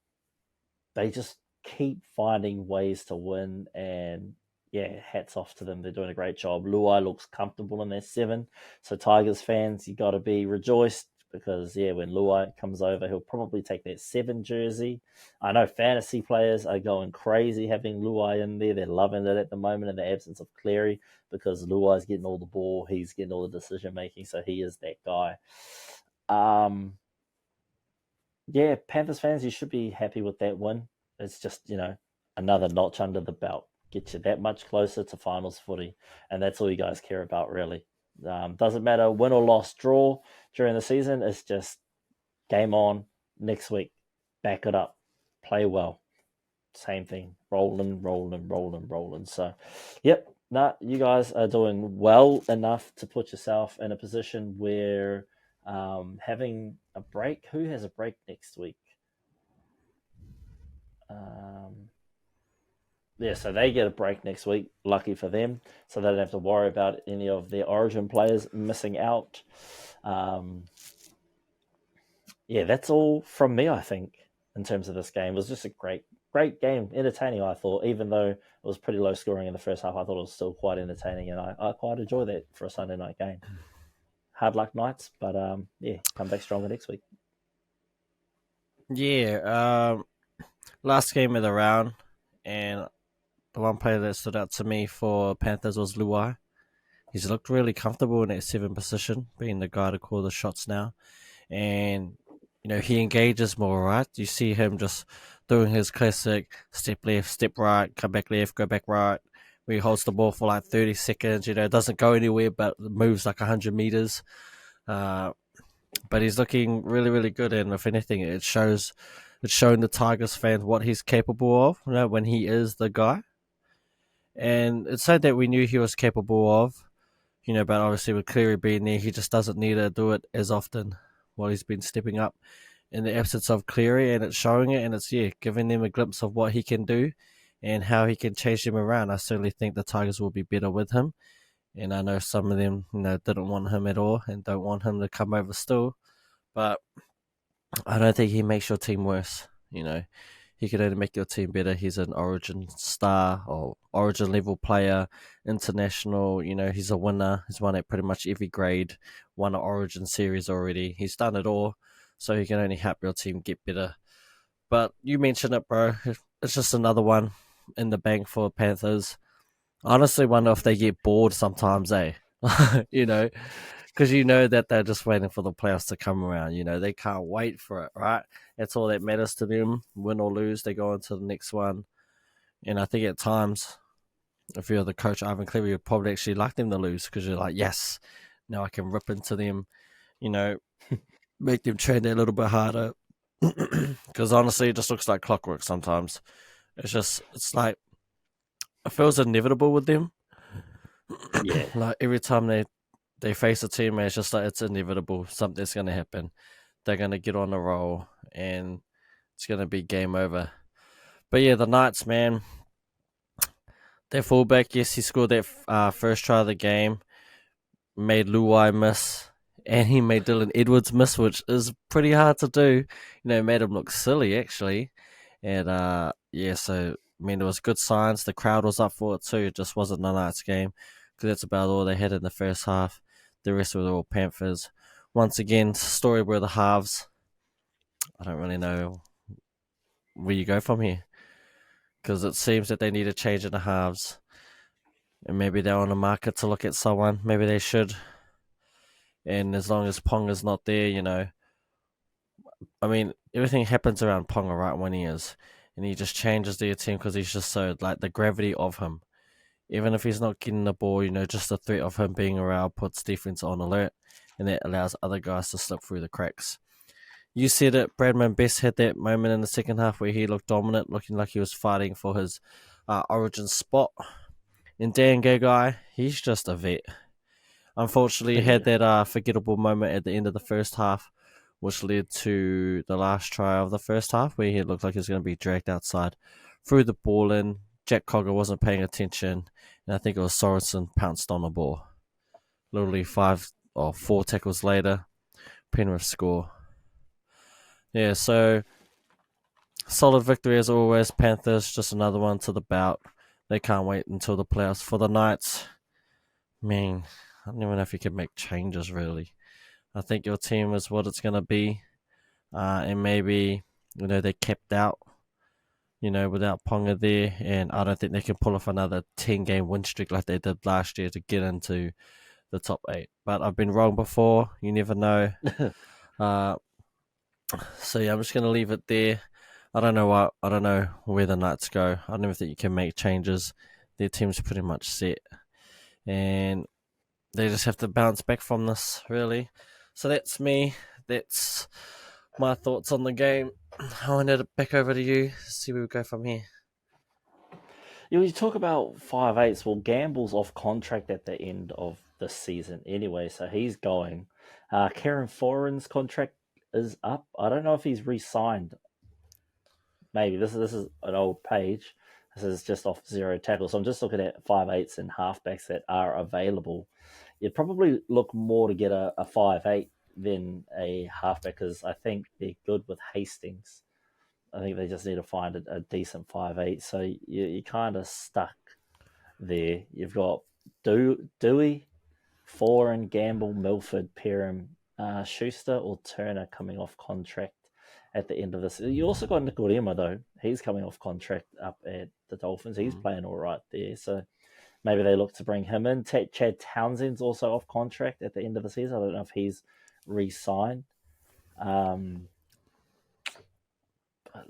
They just keep finding ways to win, and yeah, hats off to them. They're doing a great job. Luai looks comfortable in their 7. So Tigers fans, you got to be rejoiced because, yeah, when Luai comes over, he'll probably take that 7 jersey. I know fantasy players are going crazy having Luai in there. They're loving it at the moment in the absence of Cleary because Luai's getting all the ball. He's getting all the decision-making, so he is that guy. Yeah, Panthers fans, you should be happy with that win. It's just, another notch under the belt. Get you that much closer to finals footy. And that's all you guys care about, really. Doesn't matter win or loss, draw during the season. It's just game on next week. Back it up. Play well. Same thing. Rolling, rolling, rolling, rolling. So, yep. You guys are doing well enough to put yourself in a position where having a break. Who has a break next week? Yeah, so they get a break next week. Lucky for them, so they don't have to worry about any of their Origin players missing out. Yeah, that's all from me. I think in terms of this game, it was just a great game, entertaining. I thought, even though it was pretty low scoring in the first half, I thought it was still quite entertaining, and I quite enjoy that for a Sunday night game. Hard luck Knights, but yeah, come back stronger next week. Yeah, last game of the round, and the one player that stood out to me for Panthers was Luai. He's looked really comfortable in that 7 position, being the guy to call the shots now. And, he engages more, right? You see him just doing his classic step left, step right, come back left, go back right, where he holds the ball for like 30 seconds, doesn't go anywhere but moves like 100 meters. But he's looking really, really good, and if anything, it's shown the Tigers fans what he's capable of, when he is the guy. And it's said that we knew he was capable of, but obviously with Cleary being there, he just doesn't need to do it as often while he's been stepping up in the absence of Cleary, and it's showing it, and it's, giving them a glimpse of what he can do and how he can change them around. I certainly think the Tigers will be better with him, and I know some of them, didn't want him at all and don't want him to come over still, but I don't think he makes your team worse. He could only make your team better. He's an Origin star or Origin level player, international. He's a winner. He's won at pretty much every grade, won an Origin series already. He's done it all, so he can only help your team get better. But you mentioned it, bro. It's just another one in the bank for Panthers. I honestly wonder if they get bored sometimes, eh? Because that they're just waiting for the playoffs to come around. They can't wait for it, right? That's all that matters to them. Win or lose, they go on to the next one. And I think at times, if you're the coach, Ivan Cleary, you'd probably actually like them to lose because you're like, yes, now I can rip into them, make them train a little bit harder. Because honestly, it just looks like clockwork sometimes. It's like, it feels inevitable with them. Yeah. Like every time they face a team, it's just like it's inevitable. Something's going to happen. They're going to get on a roll, and it's going to be game over. But yeah, the Knights, man, their fullback, yes, he scored that first try of the game, made Luai miss, and he made Dylan Edwards miss, which is pretty hard to do. Made him look silly, actually. And so, there was good signs. The crowd was up for it too. It just wasn't the Knights game because that's about all they had in the first half. The rest were all Panthers. Once again, story where the halves I don't really know where you go from here, because it seems that they need a change in the halves, and maybe they're on the market to look at someone. Maybe they should. And as long as Ponga's not there, I mean, everything happens around Ponga right when he is, and he just changes their team because he's just so like the gravity of him. Even if he's not getting the ball, just the threat of him being around puts defense on alert, and that allows other guys to slip through the cracks. You said it, Bradman Best had that moment in the second half where he looked dominant, looking like he was fighting for his origin spot. And Dan Gagai, he's just a vet. Unfortunately, he had that forgettable moment at the end of the first half, which led to the last try of the first half, where he looked like he was going to be dragged outside, threw the ball in. Jack Cogger wasn't paying attention, and I think it was Sorensen pounced on the ball. Literally 4 tackles later, Penrith score. Yeah, so solid victory as always. Panthers, just another one to the belt. They can't wait until the playoffs. For the Knights, man, I don't even know if you can make changes, really. I think your team is what it's going to be. And maybe, they're kept out, without Ponga there. And I don't think they can pull off another 10-game win streak like they did last year to get into the top 8. But I've been wrong before. You never know. So yeah, I'm just going to leave it there. I don't know where the Knights go. I don't even think you can make changes. Their team's pretty much set. And they just have to bounce back from this, really. So that's me. That's my thoughts on the game. I'll hand it back over to you. See where we go from here. You talk about 5'8". Well, Gamble's off contract at the end of the season anyway, so he's going. Kieran Foran's contract is up. I don't know if he's re-signed. Maybe this is an old page. This is just off zero tackle. So I'm just looking at 5'8" and halfbacks that are available. You'd probably look more to get a 5'8" than a halfback, because I think they're good with Hastings. I think they just need to find a decent 5'8". So you're kind of stuck there. You've got Dewey, Foran, Gamble, Milford, Perham, Schuster or Turner coming off contract at the end of this. You also got Nicolema, though. He's coming off contract up at the Dolphins. He's playing all right there. So maybe they look to bring him in. Chad Townsend's also off contract at the end of the season. I don't know if he's re-signed. But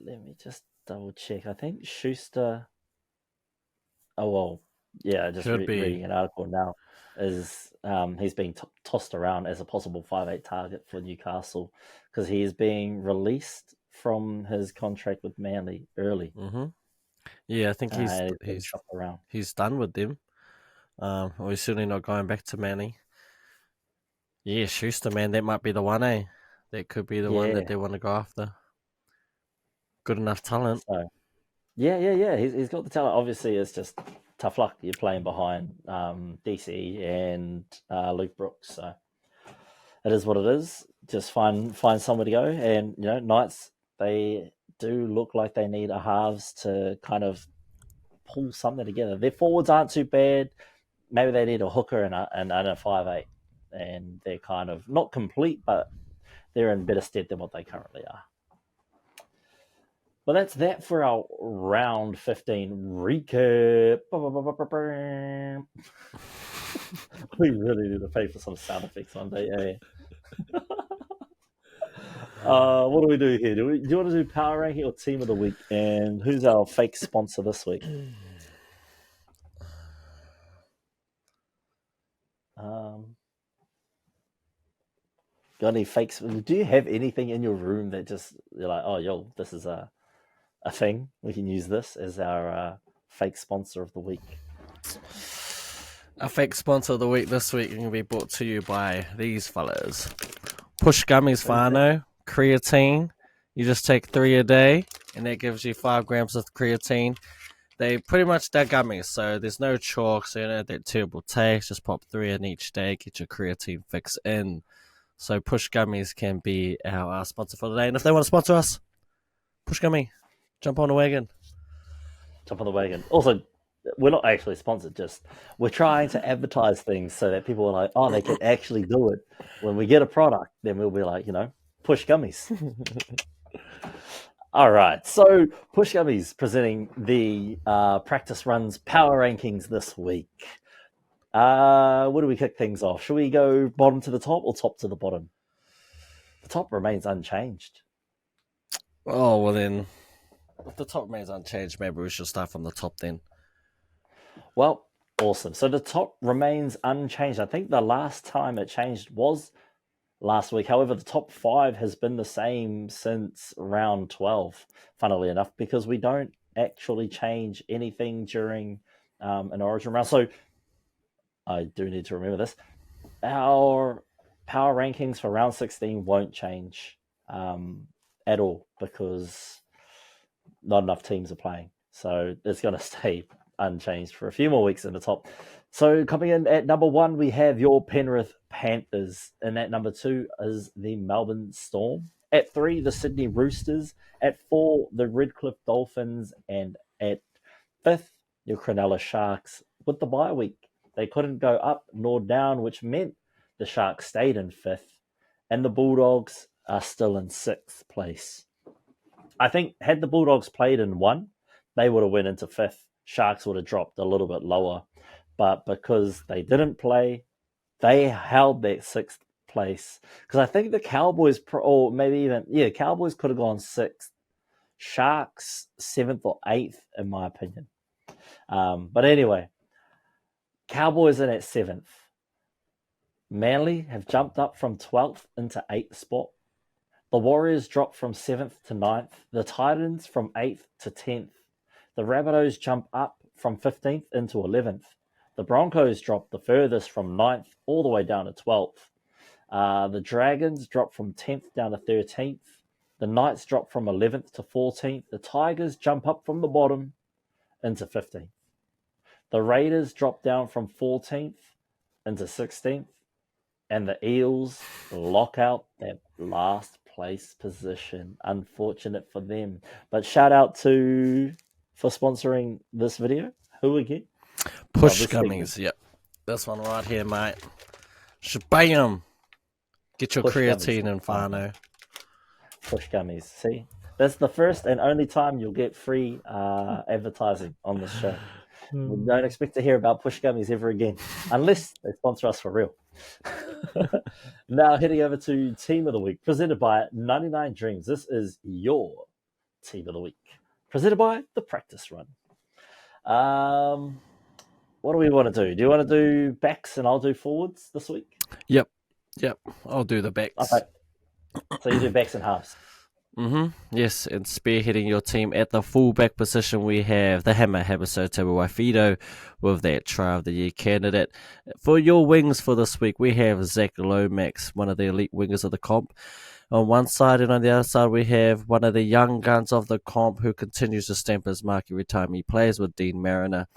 let me just double check. I think Schuster... Oh, well, yeah, just reading an article now, is he's being tossed around as a possible 5'8" target for Newcastle, because he is being released from his contract with Manly early. Mm-hmm. Yeah, I think he's done with them. Or he's certainly not going back to Manly. Yeah, Schuster, man, that might be the one, eh? That could be the one that they want to go after. Good enough talent. So, yeah. He's got the talent. Obviously, it's just tough luck. You're playing behind DC and Luke Brooks, so it is what it is. Just find somewhere to go. And Knights, they do look like they need a halves to kind of pull something together. Their forwards aren't too bad. Maybe they need a hooker and a 5'8", and they're kind of not complete, but they're in better stead than what they currently are. Well, that's that for our round 15 recap. We really need to pay for some sound effects one day, eh? What do we do here? Do you want to do power ranking or team of the week? And who's our fake sponsor this week? Got any fakes? Do you have anything in your room that just you're like, oh, yo, this is a thing? We can use this as our fake sponsor of the week. Our fake sponsor of the week this week can be brought to you by these fellas. Push Gummies, Fano, creatine. You just take 3 a day, and that gives you 5 grams of creatine. They pretty much, they're gummies, so there's no chalk, so you don't have that terrible taste. Just pop 3 in each day, get your creatine fix in. So Push Gummies can be our sponsor for the day. And if they want to sponsor us, Push Gummy, jump on the wagon. Also, we're not actually sponsored, just we're trying to advertise things so that people are like, oh, they can actually do it. When we get a product, then we'll be like, Push Gummies. All right, so Push Gummies presenting the practice runs power rankings this week. Where do we kick things off? Should we go bottom to the top or top to the bottom? The top remains unchanged. Oh, well then, if the top remains unchanged, maybe we should start from the top then. Well, awesome. So the top remains unchanged. I think the last time it changed was last week. However, the top 5 has been the same since round 12, funnily enough, because we don't actually change anything during an origin round. So I do need to remember this. Our power rankings for round 16 won't change at all because not enough teams are playing. So it's going to stay unchanged for a few more weeks in the top. So coming in at number 1, we have your Penrith Panthers. And at number 2 is the Melbourne Storm. At 3, the Sydney Roosters. At 4, the Redcliffe Dolphins. And at 5th, your Cronulla Sharks. With the bye week, they couldn't go up nor down, which meant the Sharks stayed in 5th. And the Bulldogs are still in 6th place. I think had the Bulldogs played in 1, they would have went into 5th. Sharks would have dropped a little bit lower. But because they didn't play, they held that 6th place. Because I think the Cowboys, or maybe even, Cowboys could have gone 6th. Sharks 7th or 8th, in my opinion. But anyway, Cowboys in at 7th. Manly have jumped up from 12th into 8th spot. The Warriors dropped from 7th to 9th. The Titans from 8th to 10th. The Rabbitohs jump up from 15th into 11th. The Broncos dropped the furthest from 9th all the way down to 12th. The Dragons dropped from 10th down to 13th. The Knights dropped from 11th to 14th. The Tigers jump up from the bottom into 15th. The Raiders drop down from 14th into 16th. And the Eels lock out that last place position. Unfortunate for them. But shout out for sponsoring this video. Who again? Push Gummies, yep. This one right here, mate. Shabam! Get your Push creatine Gummies. and Fano. Push Gummies. See? That's the first and only time you'll get free advertising on this show. We don't expect to hear about Push Gummies ever again, unless they sponsor us for real. Now heading over to Team of the Week, presented by 99 Dreams. This is your Team of the Week, presented by The Practice Run. What do we want to do? Do you want to do backs and I'll do forwards this week? Yep. I'll do the backs. Okay. So you do backs and halves. Yes, and spearheading your team at the fullback position, we have the Hammer Habiso Tabuai with that Try of the Year candidate. For your wings for this week, we have Zach Lomax, one of the elite wingers of the comp, on one side, and on the other side, we have one of the young guns of the comp who continues to stamp his mark every time he plays with Dean Mariner.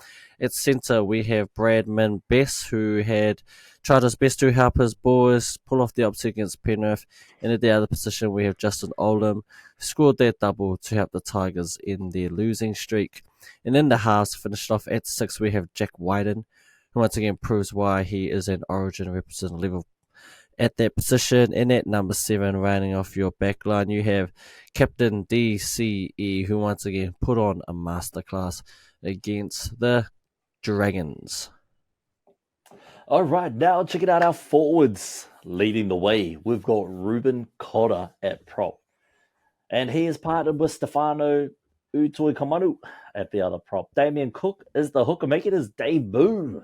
At centre, we have Bradman Bess, who had tried his best to help his boys pull off the upset against Penrith. And at the other position, we have Justin Oldham, who scored that double to help the Tigers in their losing streak. And in the halves, finished off at 6, we have Jack Wyden, who once again proves why he is an Origin representative level at that position. And at number 7, rounding off your backline, you have Captain DCE, who once again put on a masterclass against the Dragons. All right, now checking out our forwards. Leading the way, we've got Ruben Cotter at prop. And he is partnered with Stefano Utoikamanu at the other prop. Damien Cook is the hooker making his debut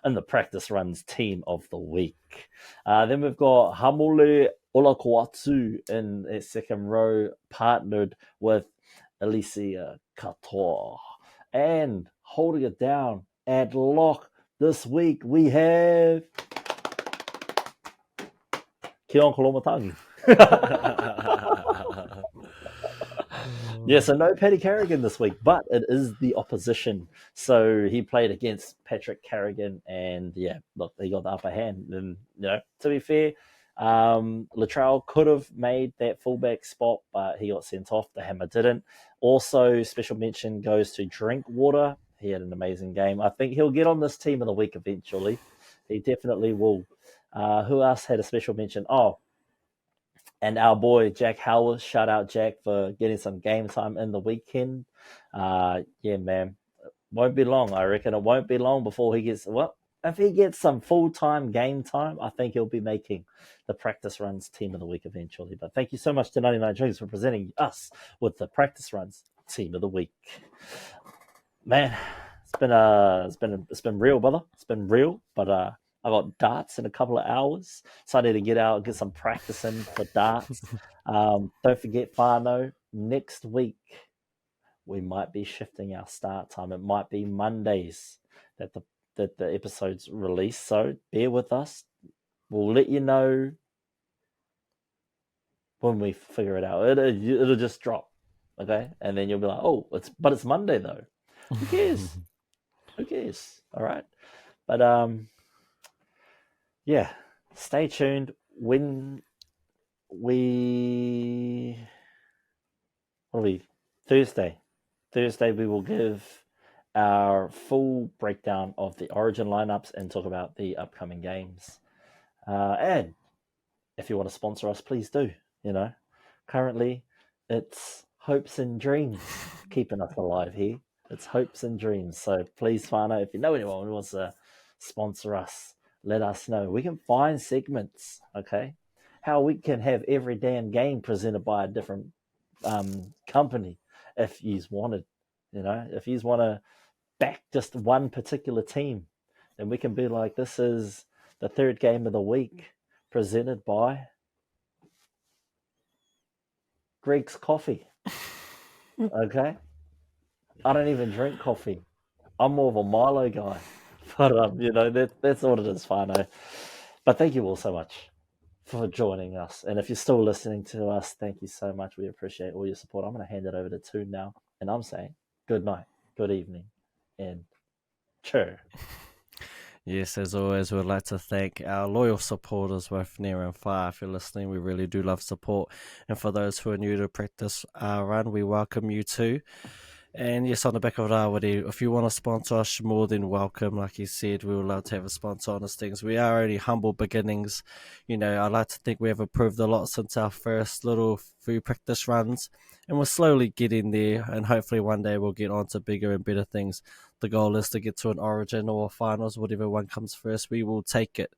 in the practice runs team of the week. Then we've got Hamole Olakoatsu in that second row, partnered with Alicia Kator. And holding it down at lock this week, we have Keon Kolomatangi. Yeah, so no Paddy Carrigan this week, but it is the opposition. So he played against Patrick Carrigan, and yeah, look, he got the upper hand. And, to be fair, Latrell could have made that fullback spot, but he got sent off. The Hammer didn't. Also, special mention goes to Drinkwater. He had an amazing game. I think he'll get on this team of the week eventually. He definitely will. Who else had a special mention? And our boy Jack Halves, shout out Jack for getting some game time in the weekend. Yeah, man, won't be long. I reckon it won't be long before he gets, well, if he gets some full-time game time, I think he'll be making the practice runs team of the week eventually. But thank you so much to 99 Drinks for presenting us with the practice runs team of the week. Man, it's been real, brother. It's been real, but I got darts in a couple of hours, so I need to get out, get some practice in for darts. Don't forget, Fano, next week we might be shifting our start time. It might be Mondays that the episodes release, so bear with us. We'll let you know when we figure it out. It'll just drop, okay? And then you'll be like, oh, it's Monday though. Who cares? Who cares? All right. But yeah, stay tuned. When we Thursday we will give our full breakdown of the Origin lineups and talk about the upcoming games. And if you want to sponsor us, please do. You know, currently it's hopes and dreams keeping us alive here. It's hopes and dreams. So please, Fano, if you know anyone who wants to sponsor us, let us know. We can find segments, okay? How we can have every damn game presented by a different company if yous wanted. You know, if yous want to back just one particular team, then we can be like, this is the third game of the week presented by Greg's Coffee. Okay? I don't even drink coffee. I'm more of a Milo guy. But you know, that's what it is, Fano. But thank you all so much for joining us. And if you're still listening to us, thank you so much. We appreciate all your support. I'm going to hand it over to Toon now. And I'm saying good night, good evening, and cheer. Yes, as always, we'd like to thank our loyal supporters, both near and far. If you're listening, we really do love support. And for those who are new to practice run, we welcome you too. And yes, on the back of Rawiri, if you want to sponsor us, you're more than welcome. Like you said, we would love to have a sponsor on us things. We are only humble beginnings. You know, I like to think we have improved a lot since our first little few practice runs. And we're slowly getting there. And hopefully one day we'll get on to bigger and better things. The goal is to get to an Origin or a finals, whatever one comes first, we will take it.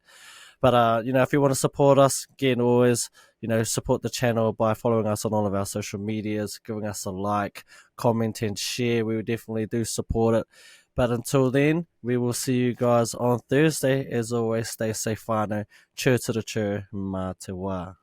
But, you know, if you want to support us, again, always, you know, support the channel by following us on all of our social medias, giving us a like, comment, and share. We definitely do support it. But until then, we will see you guys on Thursday. As always, stay safe, whānau. Chur to the chur, mā te wā.